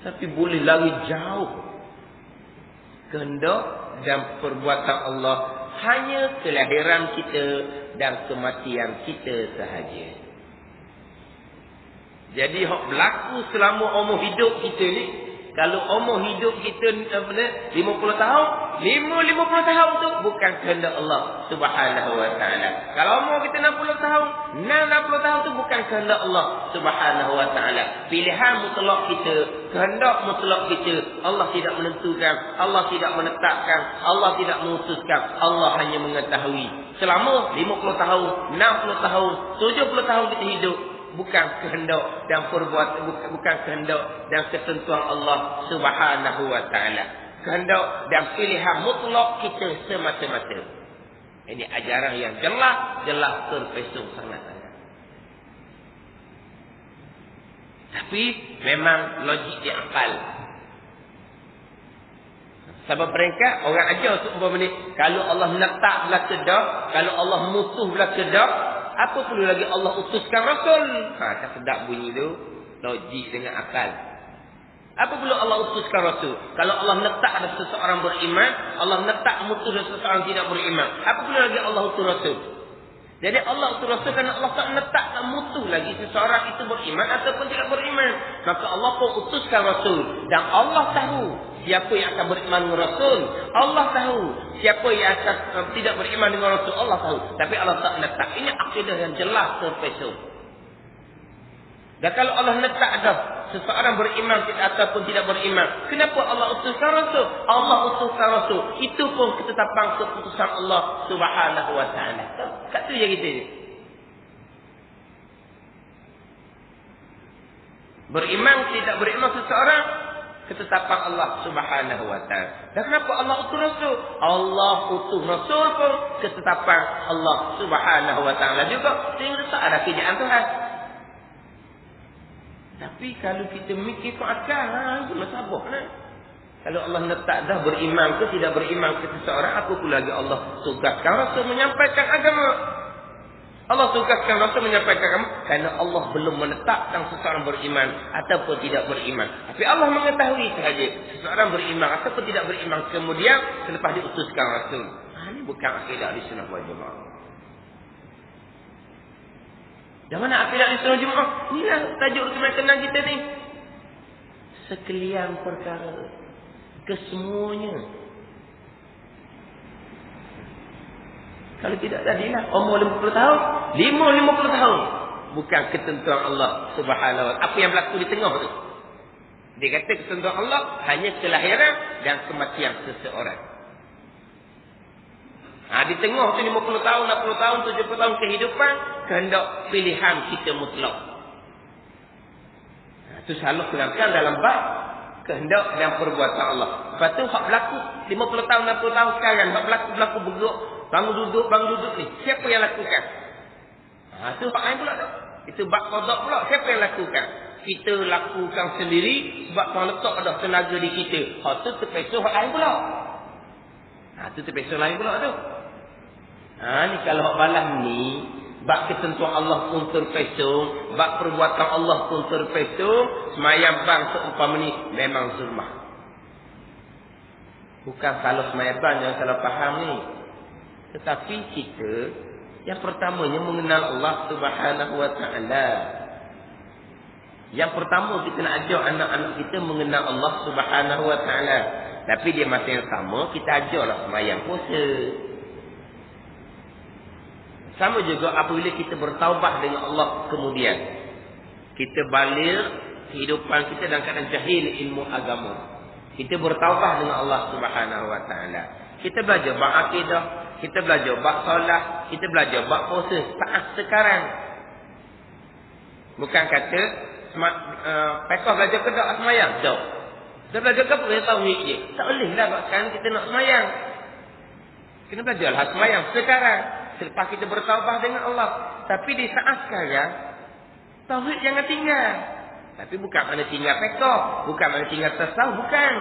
Tapi boleh lari jauh. Kehendak dan perbuatan Allah hanya kelahiran kita dan kematian kita sahaja. Jadi hak berlaku selama umur hidup kita ni, kalau umur hidup kita 50 tahun, 50 tahun tu bukan kehendak Allah Subhanahu wa taala. Kalau umur kita 60 tahun, 60 tahun tu bukan kehendak Allah Subhanahu wa taala. Pilihan mutlak kita, kehendak mutlak kita. Allah tidak menentukan, Allah tidak menetapkan, Allah tidak memutuskan. Allah hanya mengetahui. Selama 50 tahun, 60 tahun, 70 tahun kita hidup, bukan kehendak dan perbuatan, bukan kehendak dan ketentuan Allah Subhanahu wa taala. Kehendak dan pilihan mutlak kita semata-mata. Ini ajaran yang jelas terpesong sangat-sangat. Tapi memang logik di akal. Sebab mereka orang ajar seumpama ni, kalau Allah letak belah kedah, kalau Allah musuh belah kedah, apa perlu lagi Allah utuskan Rasul? Tak sedap bunyi tu. Logik dengan akal. Apa perlu Allah utuskan Rasul? Kalau Allah letak ada seseorang beriman, Allah letak mutus seseorang tidak beriman, apa perlu lagi Allah utus Rasul? Jadi Allah utus Rasul kerana Allah tak letak, tak mutus lagi seseorang itu beriman ataupun tidak beriman. Maka Allah pun utuskan Rasul. Dan Allah tahu siapa yang akan beriman dengan Rasul. Allah tahu siapa yang akan tidak beriman dengan Rasul. Allah tahu. Tapi Allah tak letak. Ini akidah yang jelas terpesong. Dan kalau Allah letak dah seseorang beriman ataupun tidak beriman, kenapa Allah utuskan Rasul? Allah utuskan Rasul. Itu pun ketetapan keputusan Allah Subhanahu wa taala. Kat tu je kita ni. Beriman tidak beriman seseorang, ketetapan Allah Subhanahu wa taala. Dan kenapa Allah utus Rasul? Allah utus Rasul pun ketetapan Allah Subhanahu wa taala juga. Sehingga tak ada kerjaan Tuhan. Tapi kalau kita mikir ke akal, cuma sabar lah. Kalau Allah letak dah beriman ke tidak beriman ke seseorang, apa pula lagi Allah tugaskan Rasul menyampaikan agama. Allah tugaskan Rasul menyampaikan agama kerana Allah belum menetapkan seseorang beriman ataupun tidak beriman. Tapi Allah mengetahui sahaja seseorang beriman ataupun tidak beriman. Kemudian selepas diutuskan Rasul. Ini bukan akidah Ahlussunnah wal Jamaah. Dan mana akidah Ahlussunnah Jemaah? Inilah tajuk rukun tenang kita ni. Sekalian perkara, kesemuanya. Kalau tidak tadilah umur 50 tahun, 50 tahun. Bukan ketentuan Allah Subhanahu wa taala. Apa yang berlaku di tengah tu? Dia kata ketentuan Allah hanya kelahiran dan kematian seseorang. Di tengah tu 50 tahun, 60 tahun, 70 tahun kehidupan, kehendak pilihan kita mutlak. Itu selalu terangkan dalam bab kehendak dan perbuatan Allah. Lepas tu hak berlaku 50 tahun, 60 tahun sekarang, hak berlaku bergerak, bangun duduk ni. Siapa yang lakukan? Itu hak lain pula tu. Itu bab qada pula. Siapa yang lakukan? Kita lakukan sendiri sebab Tuhan letak ada tenaga di kita. Hak tu terpesong hak lain pula. Itu terpesong lain pula tu. Ni kalau hak balas ni, bab ketentuan Allah pun terpesong, bab perbuatan Allah pun terpesong, semayang bang seumpama ni memang zulmah. Bukan kalau semayang bang yang salah faham ni. Tetapi kita yang pertamanya mengenal Allah Subhanahu wa taala. Yang pertama kita nak ajar anak-anak kita mengenal Allah Subhanahu wa taala. Tapi dia masa yang sama kita ajarlah semayang puasa. Sama juga apabila kita bertaubat dengan Allah kemudian. Kita balik kehidupan kita dalam keadaan jahil ilmu agama. Kita bertaubat dengan Allah Subhanahu wa taala. Kita belajar bab akidah, kita belajar bab solat, kita belajar bab puasa saat sekarang. Bukan kata pekoh belajar ke tak semayang. Tak. Kita belajar ke apa? Kita tauhid je. Tak boleh lah sekarang kita nak semayang. Kena belajarlah semayang sekarang. Selepas kita bertaubat dengan Allah. Tapi di saat sekarang, tauhid jangan tinggal. Tapi bukan mana tinggal pekoh. Bukan mana tinggal tasawuf. Bukan.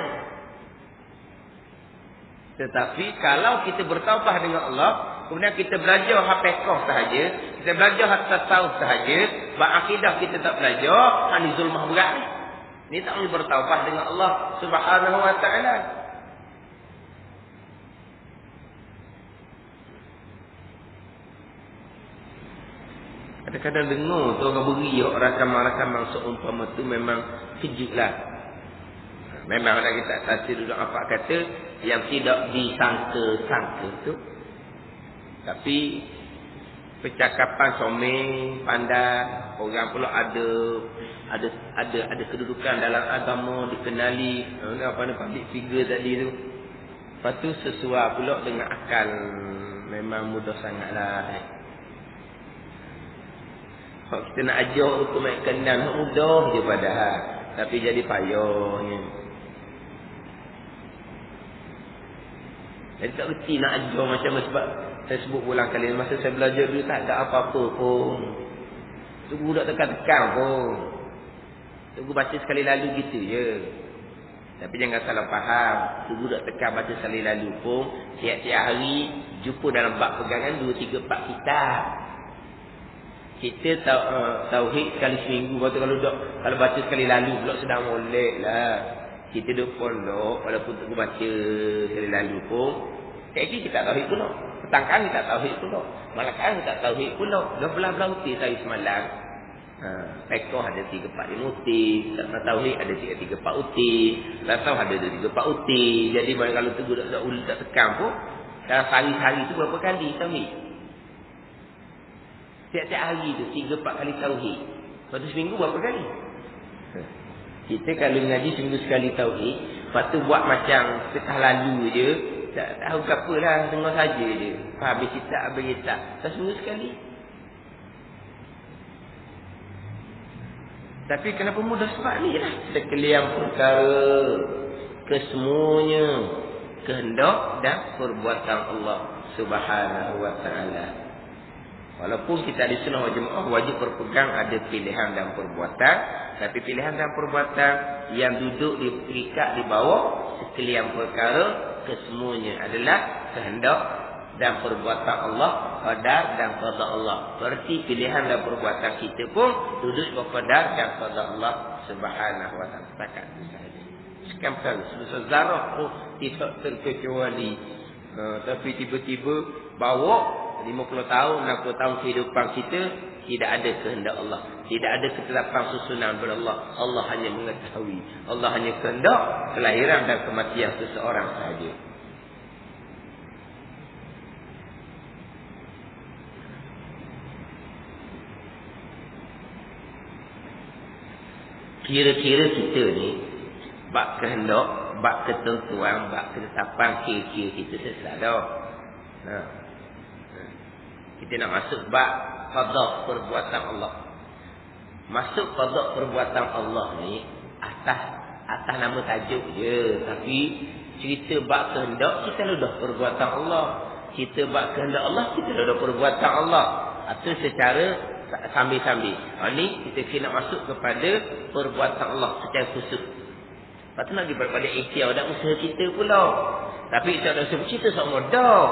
Tetapi kalau kita bertaubat dengan Allah, kemudian kita belajar hak pekoh sahaja, kita belajar hak tasawuf sahaja, bab akidah kita tak belajar, ini zulmah berat ni. Ini tak boleh bertaubat dengan Allah Subhanahu wa taala. Kadang-kadang dengar tu orang beri rakaman-rakaman seumpama tu memang kejutlah. Memang ada kita tafsir dulu apa kata yang tidak disangka-sangka tu. Tapi percakapan someng, pandai, orang pula ada kedudukan dalam agama, dikenali, apa ni public figure tadi tu. Lepas tu sesuai pula dengan akal, memang mudah sangatlah. Kalau kita nak ajar hukum yang kenal, mudah je padahal. Tapi jadi payahnya. Jadi tak reti nak ajar macam mana. Sebab saya sebut ulang kali, masa saya belajar dulu tak ada apa-apa pun. Tu guru tak tekan-tekan pun. Tu guru baca sekali lalu gitu je. Tapi jangan salah faham. Tu guru tak tekan baca sekali lalu pun. Tiap-tiap hari jumpa dalam bab pegangan 2, 3, 4 kitab. Kita tauhid sekali seminggu. Lepas tu kalau baca sekali lalu pula sedang molek lah. Kita duk follow walaupun tu baca sekali lalu pun. Kaki kita tauhid pula. Petangkan kita tauhid pula. Malakan kita tauhid pula. Dah belah-belah uti saya semalam. Pekoh ada 3, 4, 5 uti. Tak tauhid ada 3, 4 uti. Tak tahu ada 2, 3, 4 uti. Jadi kalau tu tak tekan pun. Dalam hari-hari tu berapa kali tauhid? Tiap-tiap hari tu 3, 4 kali tauhid. Lepas tu seminggu berapa kali? Kita kalau ngaji seminggu sekali tauhid, lepas tu buat macam setah lalu je, tak tahu ke apalah, dengar saja je. Habis kita tak seminggu sekali. Tapi kenapa mudah? Sebab ni lah sekalian perkara, kesemuanya kehendak dan perbuatan Allah Subhanahu wa ta'ala. Walaupun kita di sunnah wal jamaah wajib berpegang ada pilihan dan perbuatan, tapi pilihan dan perbuatan yang duduk diikat di bawah sekalian perkara kesemuanya adalah kehendak dan perbuatan Allah, qadar dan qada Allah. Berarti pilihan dan perbuatan kita pun duduk di bawah qadar dan qada Allah Subhanahu wa ta'ala. Setakat itu sahaja. Sekian perkara sebesar zarah tidak terkecuali. Tapi tiba-tiba bawa 50 tahun, 60 tahun kehidupan kita tidak ada kehendak Allah. Tidak ada ketetapan susunan daripada Allah. Allah hanya mengetahui. Allah hanya kehendak kelahiran dan kematian seseorang sahaja. Kira-kira kita ni bab kehendak, bab ketentuan, bab ketetapan kira-kira kita sesat dah. Kita nak masuk bab qada perbuatan Allah. Masuk qada perbuatan Allah ni atas nama tajuk je, tapi cerita bab kehendak kita dah perbuatan Allah. Cerita bab kehendak Allah kita dah perbuatan Allah. Itu secara sambil-sambil. Ni kita nak masuk kepada perbuatan Allah secara khusus. Lepas tu nak pergi pada ikhtiar dan usaha kita pula. Tapi kita dah sebut cerita sama dah.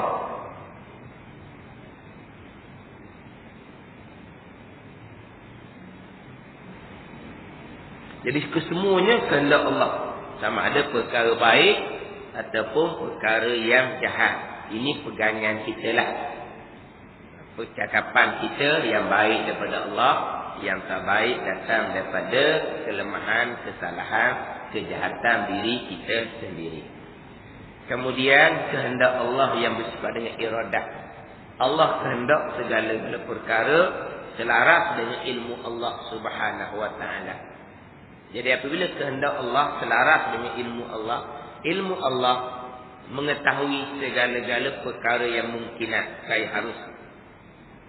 Jadi kesemuanya kehendak Allah. Sama ada perkara baik ataupun perkara yang jahat. Ini pegangan kita lah. Percakapan kita yang baik daripada Allah, yang tak baik datang daripada kelemahan, kesalahan, kejahatan diri kita sendiri. Kemudian kehendak Allah yang bersifat dengan iradah. Allah kehendak segala-gala perkara selaras dengan ilmu Allah Subhanahu wa ta'ala. Jadi apabila kehendak Allah selaras dengan ilmu Allah mengetahui segala-gala perkara yang mungkinat kaya harus.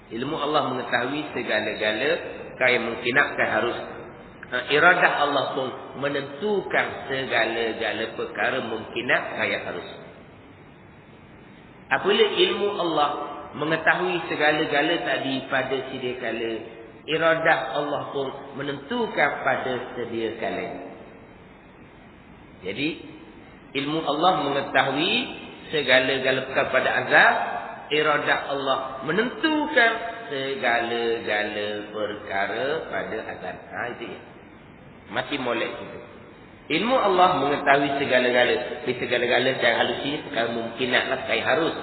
Ilmu Allah mengetahui segala-gala kaya mungkinat kaya harus. Iradah Allah pun menentukan segala-gala perkara mungkinat kaya harus. Apabila ilmu Allah mengetahui segala-gala tadi pada sedia kala, iradah Allah pun menentukan pada sedia kala. Jadi ilmu Allah mengetahui segala-gala perkara pada azal, iradah Allah menentukan segala-gala perkara pada azal. Itu ya. Mati molek itu. Ilmu Allah mengetahui segala-gala, segala-gala yang halus ini perkara mungkinatlah kaya harus.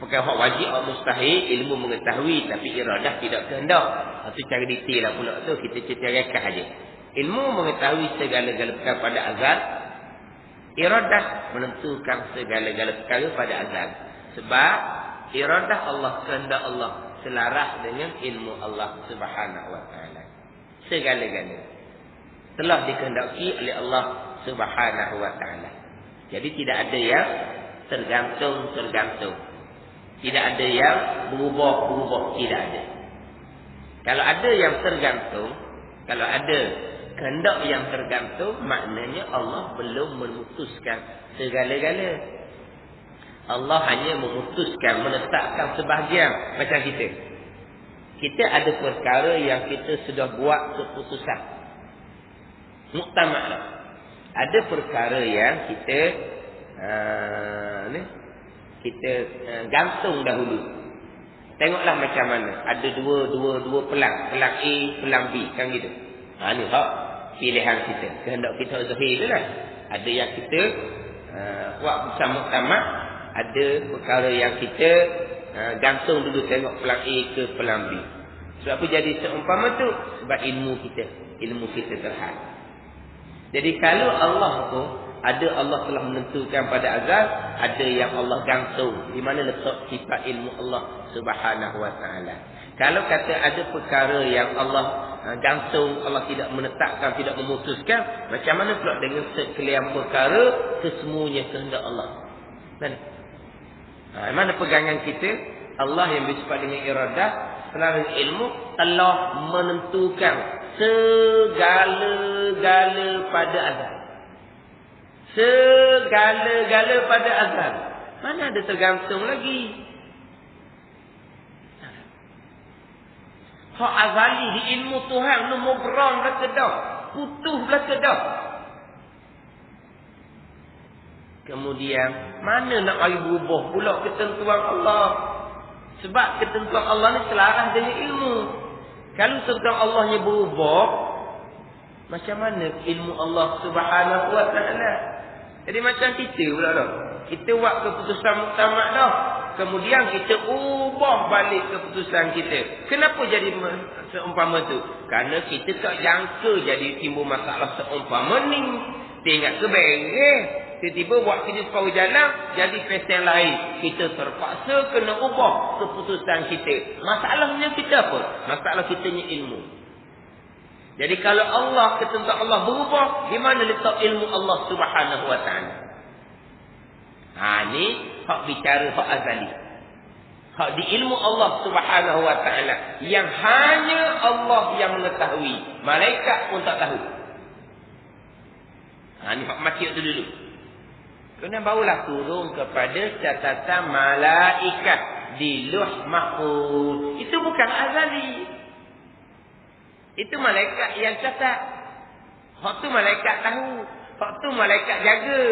Perkara hak wajib atau mustahil ilmu mengetahui, tapi iradah tidak kehendak. Itu cara detail lah pula tu, kita cerita rekah aja. Ilmu mengetahui segala-gala perkara pada azal, Iradah menentukan segala-gala perkara pada azal. Sebab iradah Allah, kehendak Allah selaras dengan ilmu Allah Subhanahu wa taala. Segala-gala telah dikehendaki oleh Allah Subhanahu wa taala. Jadi tidak ada yang tergantung. Tidak ada yang berubah, tidak ada. Kalau ada yang tergantung, kalau ada kehendak yang tergantung, maknanya Allah belum memutuskan segala-gala. Allah hanya memutuskan, menetapkan sebahagian. Macam kita. Kita ada perkara yang kita sudah buat keputusan. Muktamad. Ada perkara yang kita gantung dahulu. Tengoklah macam mana. Ada dua pelang. Pelang A, pelang B. Kan gitu. Ini hak pilihan kita. Kehendak kita zahir tu lah. Ada yang kita buat bersama muktamad. Ada perkara yang kita gantung dulu. Tengok pelang A ke pelang B. Sebab apa jadi seumpama tu? Sebab ilmu kita terhad. Jadi kalau Allah tu, ada Allah telah menentukan pada azal, ada yang Allah gantung. Di mana letak sifat ilmu Allah Subhanahu wa taala. Kalau kata ada perkara yang Allah gantung, Allah tidak menetapkan, tidak memutuskan, macam mana pula dengan sekalian perkara kesemuanya kehendak Allah? Mana pegangan kita? Allah yang bersifat dengan iradah, selaras ilmu, telah menentukan segala-gala pada azal. Segala-gala pada azal. Mana ada tergantung lagi? Hak azali di ilmu Tuhan nu mubram lah kedah. Putus lah kedah. Kemudian mana nak bagi berubah pula ketentuan Allah? Sebab ketentuan Allah ni selaras dengan ilmu. Kalau ketentuan Allahnya berubah, macam mana ilmu Allah Subhanahu wa taala? Jadi macam kita pula dah. Kita buat keputusan muktamad dah. Kemudian kita ubah balik keputusan kita. Kenapa jadi seumpama tu? Kerana kita tak jangka jadi timbul masalah seumpama ni. Tengok ke bengeh. Tiba-tiba buat kita separuh jalan, jadi pesen lain. Kita terpaksa kena ubah keputusan kita. Masalahnya kita apa? Masalah kitanya ilmu. Jadi kalau Allah, ketentuan Allah berubah, di mana letak ilmu Allah Subhanahu wa taala? Ni hak bicara hak azali. Hak di ilmu Allah Subhanahu wa taala yang hanya Allah yang mengetahui. Malaikat pun tak tahu. Ni hak maksud tu dulu. Kemudian barulah turun kepada catatan malaikat di Lauh Mahfuz. Itu bukan azali. Itu malaikat yang catat. Hak tu malaikat tahu. Hak tu malaikat jaga.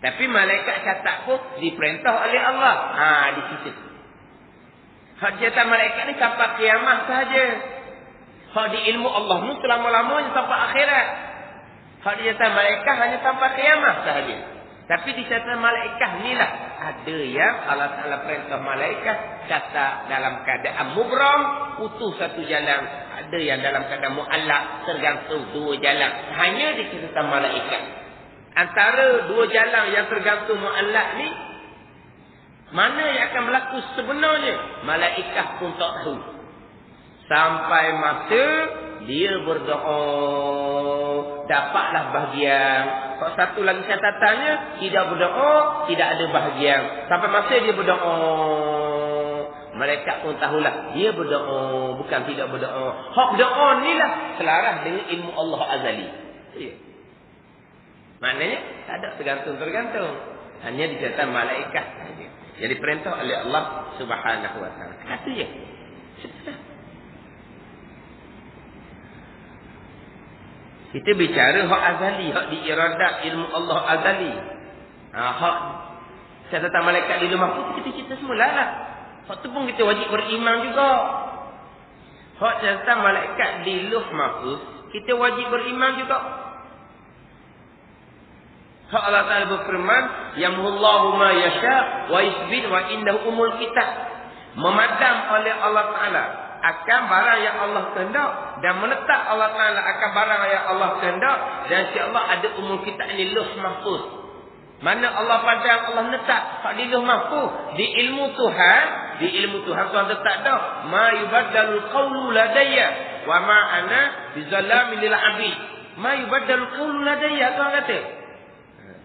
Tapi malaikat catat pun diperintah oleh Allah. Di situ. Hak jatah malaikat ni sampai kiamat sahaja. Hak di ilmu Allah ni selama-lamanya sampai akhirat. Hak di jatah malaikat hanya sampai kiamat sahaja. Tapi di jatah malaikat ni lah ada yang Allah Ta'ala perintah malaikat catat dalam keadaan mubram, putus satu jalan. Ada yang dalam keadaan mu'allak, tergantung dua jalan. Hanya di catatan malaikat. Antara dua jalan yang tergantung mu'allak ni, mana yang akan berlaku sebenarnya? Malaikat pun tak tahu. Sampai masa dia berdoa, dapatlah bahagian. Kalau satu lagi catatannya, tidak berdoa, tidak ada bahagian. Sampai masa dia berdoa, malaikat pun tahulah dia berdoa, bukan tidak berdoa. Hak doa ni lah selaras dengan ilmu Allah azali. Maknanya tak ada tergantung. Hanya di catatan malaikat saja. Jadi perintah oleh Allah Subhanahu wa taala. Kata je. Kita bicara hak azali, hak diiradat ilmu Allah azali. Hak catatan malaikat di rumah pun kita cerita semula lah. Hak tu pun kita wajib beriman juga. Hak catatan malaikat di Lauh Mahfuz, kita wajib beriman juga. Hak Allah Ta'ala berfirman, yamhullahu ma yasha wa yusbit wa indahu umul kitab. Memadam oleh Allah Ta'ala akan barang yang Allah kehendak dan menetap Allah Taala akan barang yang Allah kehendak, dan insya-Allah ada umur kita ini Lauh Mahfuz. Mana Allah padang, Allah letak di Lauh Mahfuz, di ilmu Tuhan, Tuhan letak dah. Ma yubaddalul qawlu ladayya wa ma ana bizallamin lil 'abid. Ma yubaddalul qawlu ladayya, Tuhan kata.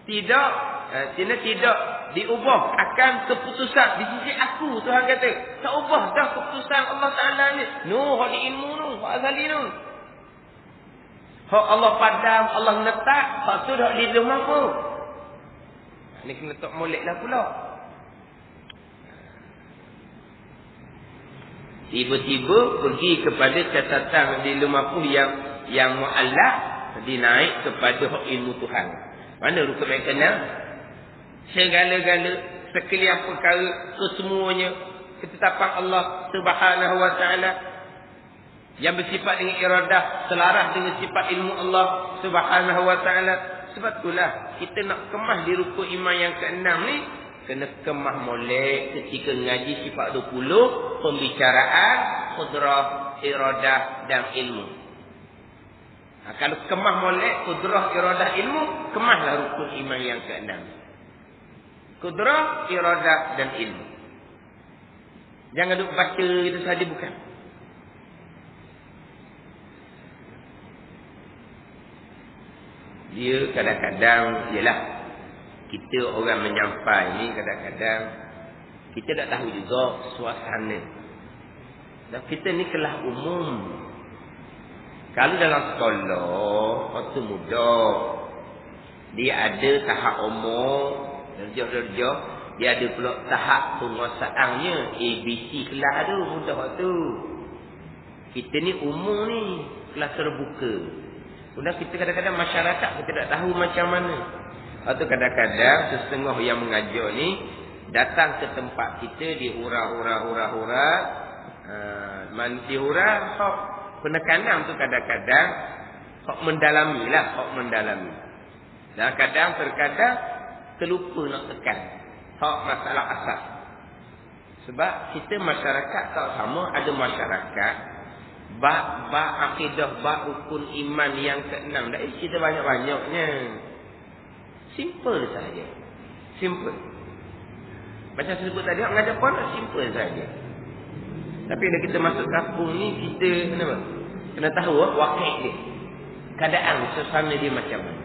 Tidak diubah akan keputusan di sisi aku, Tuhan kata. Tak ubah dah keputusan Allah Taala ni. Hak di ilmu tu, hak azali tu. Hak Allah padam, Allah letak, hak tu dah di Lauh Mahfuz. Ni kena tak molek lah pula. Tiba-tiba pergi kepada catatan di Lauh Mahfuz yang mu'allaq, dinaik kepada hak ilmu Tuhan. Mana rukun yang kena? Segala-gala, sekalian perkara, kesemuanya, ketetapan Allah Subhanahu wa Ta'ala yang bersifat dengan iradah, selaras dengan sifat ilmu Allah Subhanahu wa Ta'ala. Sebab itulah kita nak kemas di rukun iman yang ke-6 ni, kena kemas molek ketika ngaji sifat 20, pembicaraan, qudrah, iradah dan ilmu. Kalau kemas molek qudrah, iradah, ilmu, kemaslah rukun iman yang ke-6. Qudrah, iradah dan ilmu. Jangan duk baca itu saja, bukan. Dia kadang-kadang, ialah kita orang menyampai ni, kadang-kadang kita tak tahu juga suasana. Dan kita ni kelas umum. Kalau dalam sekolah, waktu muda, dia ada tahap umur, darjah-darjah, dia ada pula tahap penguasaannya, ABC kelas tu, mudah waktu. Kita ni umur ni, kelas terbuka. Kemudian kita kadang-kadang masyarakat kita tak tahu macam mana. Atau kadang-kadang setengah yang mengajar ni datang ke tempat kita dihura-hura. Dihura hak penekanan tu kadang-kadang hak mendalami lah, hak mendalami. Dan terkadang terlupa nak tekan hak masalah asas. Sebab kita masyarakat tak sama, ada masyarakat bab akidah, bab rukun iman yang ke-6 dah cerita banyak-banyaknya. Simple saja. Simple. Macam saya sebut tadi, mengajar pun simple saja. Tapi bila kita masuk kampung ni, kita kenapa? Kena tahu wakil dia. Keadaan, suasana dia macam mana.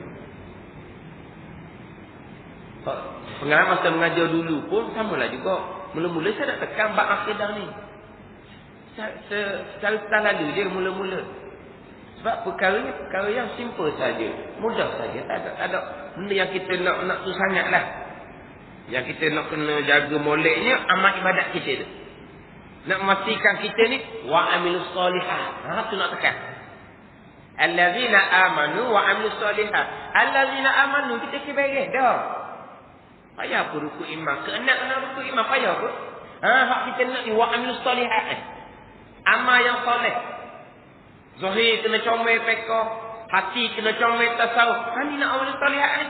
Pengalaman saya mengajar dulu pun samalah juga. Mula-mula saya nak tekan bab akidah ni. Secara lalu je mula-mula. Sebab perkara ni perkara yang simple saja, mudah saja, tak ada benda yang kita nak tu sangatlah. Yang kita nak kena jaga moleknya amal ibadat kita tu. Nak memastikan kita ni wa amilus solihat. Tu nak tekan. Allazina amanu wa amilus solihat. Allazina amanu kita beres dah. Payah apa rukun iman? Kena rukun iman payah apa? Hak kita nak ni wa amilus solihat. Amal yang soleh. Zahir kena comel fiqh, hati kena comel tasawuf. Ni nak amal solihat ni.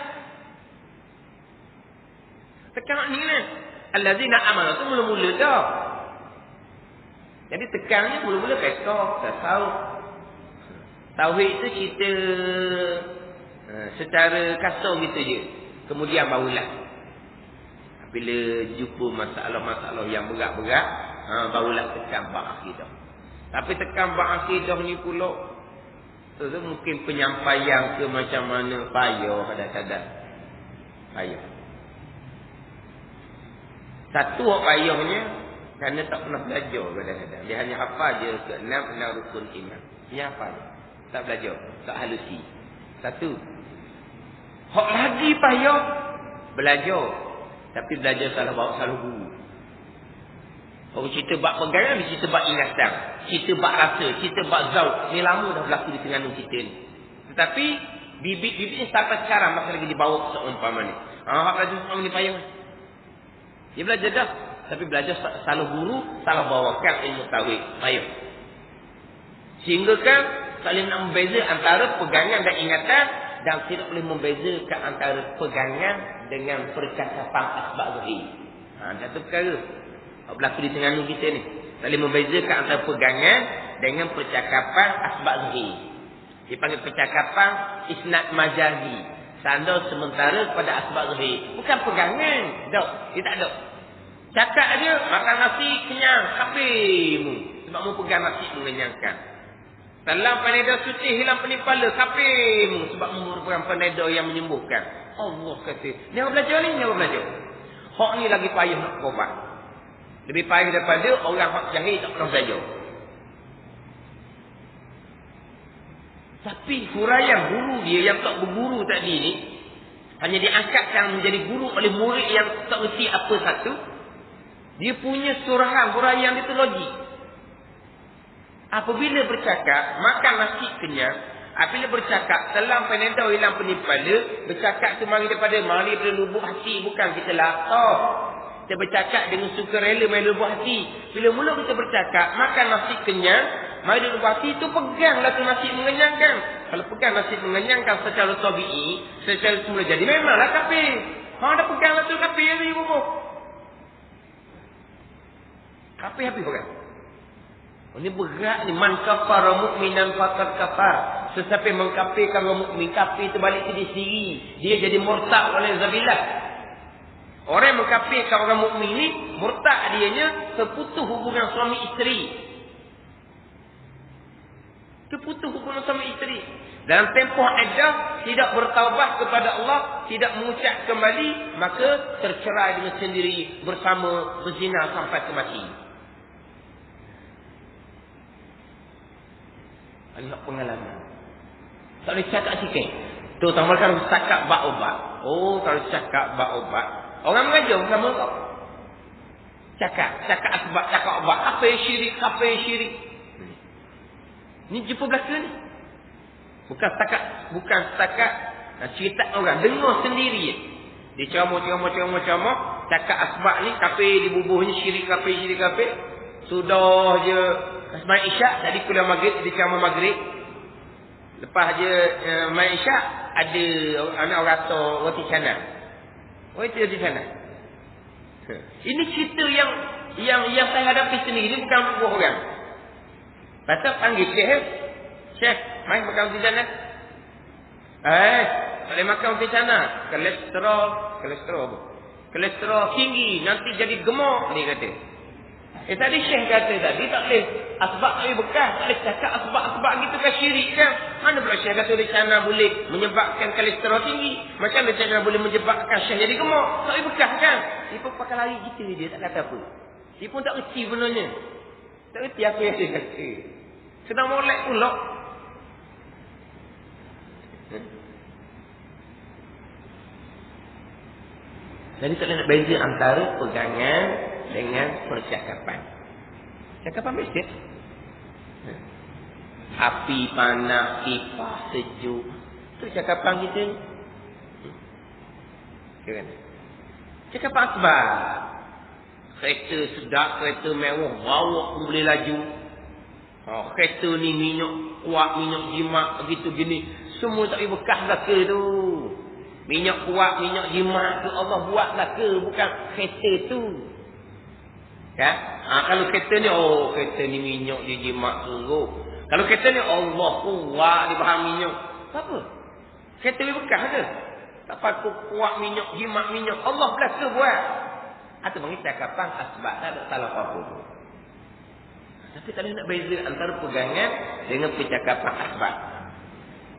Tekan ni kan. Allazina amanu tu mula-mula dah. Jadi tekannya mula-mula fiqh, tasawuf. Tauhid tu kita secara kasar gitu je. Kemudian barulah bila jumpa masalah-masalah yang berat-berat, barulah tekan bab akidah. Tapi tekan bab akidah ni pula tu mungkin penyampaian ke macam mana, payah kadang-kadang. Payah. Satu payahnya kerana tak pernah belajar kadang-kadang. Dia hanya hafal je ke-6 rukun iman. Dia hafal. Tak belajar, tak halusi. Satu. Hak lagi payah belajar. Tapi belajar salah bawa salah guru. Kalau cerita bab pegangan, cerita bab ingatan, cerita bab rasa, cerita bab zauq. Ni lama dah berlaku di tengah kita ni. Tetapi bibit-bibit ni sampai sekarang masih lagi dibawa seumpama ni. Hak belajar seumpama ni payah. Dia belajar dah, tapi belajar salah guru, salah bawakan ilmu tauhid, payah. Sehingga kan saling nak membeza antara pegangan dan ingatan, dan tidak boleh membezakan antara pegangan dengan percakapan asbab zahir. Satu perkara berlaku di tengah kita ni. Tak boleh membezakan antara pegangan dengan percakapan asbab zahir. Dipanggil percakapan isnad majazi. Sandar sementara pada asbab zahir. Bukan pegangan. Tak. Dia tak ada. Cakap dia, makan nasi kenyang. Kapirmu. Sebab mu pegang nasi mengenyangkan. Dalam panedar suci hilang penipala. Kapirmu. Sebab mu merupakan panedar yang menyembuhkan. Allah kata. Ni orang belajar ni, ni orang belajar. Hak ni lagi payah nak berobat. Lebih payah daripada orang hak jahil tak pernah belajar. Tapi huraian guru dia yang tak berguru tadi ni, hanya diangkatkan menjadi guru oleh murid yang tak reti apa satu. Dia punya surahan huraian itu logik. Apabila bercakap, makan nasi kenyang. Apabila bercakap, telan penedar hilang penipala. Bercakap tu mari daripada lubuk hati. Bukan kita latah. Kita bercakap dengan sukarela mari lubuk hati. Bila mula kita bercakap, makan nasi kenyang. Mari lubuk hati tu peganglah tu nasi mengenyangkan. Kalau pegang nasi mengenyangkan secara tabi'i, secara semula jadi, memanglah kafir. Dah peganglah tu kafir ni bubuh. Kafir habis bukan? Ini berat ni. Man kafara mu'minan faqad kafar. Sesiapa yang mengkafirkan orang mukmin, kafir itu balik ke dia sendiri. Dia jadi murtad oleh zabilah. Orang yang mengkafirkan orang mukmin ni, murtad dianya terputus hubungan suami isteri. Terputus hubungan suami isteri. Dalam tempoh iddah, tidak bertaubat kepada Allah, tidak mengucap kembali, maka tercerai dengan sendiri, bersama berzina sampai ke mati. Lihat pengalaman. Tak boleh cakap sikit. Terutama kalau cakap bak obat. Oh, kalau cakap bak obat. Orang mengajar bersama kau. Cakap asbab, cakap obat. Apa yang syirik, apa yang syirik. Ni jumpa belaka ni. Bukan setakat cerita orang. Dengar sendiri. Dia ceramah. Cakap asbab ni, kafir dibubuhnya syirik, kafir. Sudah je Sembahyang Isyak, tadi kuliah maghrib, dia ceramah maghrib. Lepas je main Isyak, ada anak orang rasa roti canai. Roti canai. Ini cerita yang saya hadapi sendiri, ini bukan buah orang. Lepas panggil Syekh, main makan roti canai. Tak boleh makan roti canai. Kolesterol tinggi, nanti jadi gemuk, dia kata. Tadi Syekh kata tadi tak boleh asbab tak boleh bekas, tak boleh cakap asbab gitu kan syirik kan. Mana pula Syekh kata cana boleh menyebabkan kolesterol tinggi. Macam mana cana boleh menyebabkan Syekh jadi gemuk? Tak boleh bekas kan. Dia pun pakai lari gitu dia, tak kata apa. Dia pun tak reti benarnya. Tak reti apa yang dia kata. Sedang molek pula. Jadi tak boleh nak beza antara pegangan dengan percakapan. Cakapan mesej. Api panas, kipas sejuk. Itu cakapan kita ni. Cakapan asbab. Kereta sedap, kereta mewah, bawa pun boleh laju. Kereta ni minyak kuat, minyak jimat, begitu gini. Semua tak boleh bekas belaka tu. Minyak kuat, minyak jimat tu Allah buat belaka, bukan kereta tu. Kan? Kalau kereta ni, kereta ni minyak dia jimat sungguh. Kalau kereta ni Allah kuat dia bahan minyak. Apa? Kereta ni bekas ke? Tak patut kuat minyak, jimat minyak. Allah belaka buat. Atau bagi cakapan asbab, tak ada salah apa-apa. Tapi tak boleh nak beza antara pegangan dengan percakapan asbab.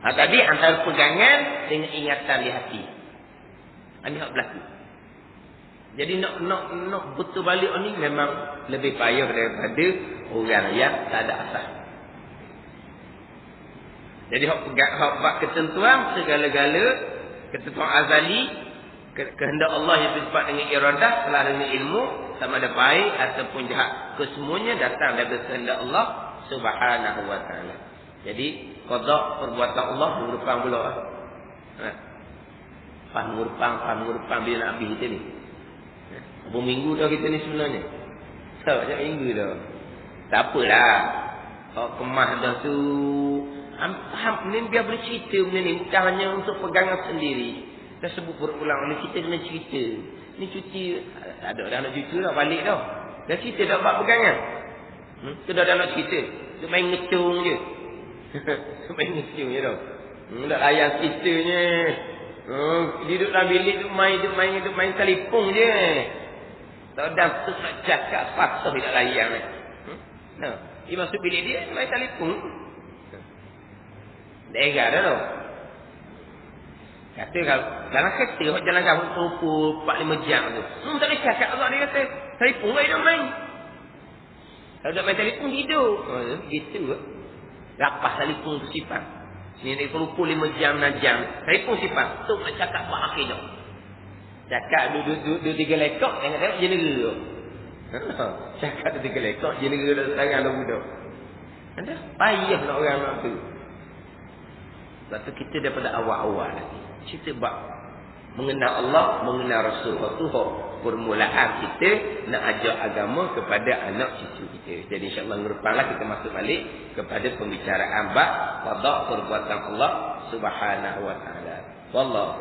Tadi antara pegangan dengan ingatan di hati. Ini hak berlaku. Jadi nak betul balik ni memang lebih payah daripada orang yang tak ada asal. Jadi hak bab ketentuan segala-gala, ketentuan azali, kehendak Allah yang bersifat dengan iradah, telah dengan ilmu, sama ada baik ataupun jahat, kesemuanya datang daripada kehendak Allah Subhanahu wa taala. Jadi qada perbuatan Allah mengurupkan pula. Faham mengurupkan bila Nabi kita ni. Berapa minggu dah kita ni sebenarnya? Tak banyak minggu dah. Tak apalah. Kalau kemas dah tu. Faham ni biar boleh cerita benda ni. Bukan hanya untuk pegangan sendiri. Dah sebut berulang oleh kita kena cerita. Ni cuti. Ada dah nak cuti dah balik dah. Dah cerita dah buat pegangan. Tu dah nak cerita. Dia main ngecung je. Main ngecung je tau. Tak layan ceritanya. Dia duduk dalam bilik duduk main telefon je. Tak ada tu nak cakap patah tak layan. Dia masuk bilik dia main telefon. Daerah dah tau. Kata kalau dalam kereta hok jalan jauh terupu 4-5 jam tu. Tak boleh cakap Allah dia kata. Telefon dia main. Kalau tak main telefon tidur. Gitu ke. Lapas telefon tu sifat. Ni terupu 5 jam 6 jam. Telefon sifat. Tu nak cakap buat akhir tu. Cakap duduk 3 lekok jangan tengok jenera tu. Cakap 3 lekok jenera dah tangan dah budak. Ada payah nak orang nak tu. Sebab tu kita daripada awal-awal lagi. Cerita bab mengenal Allah, mengenal Rasul. Itu permulaan kita nak ajar agama kepada anak cucu kita. Jadi insya-Allah minggu depanlah kita masuk balik kepada pembicaraan bab qada perbuatan Allah Subhanahu wa taala. Wallahu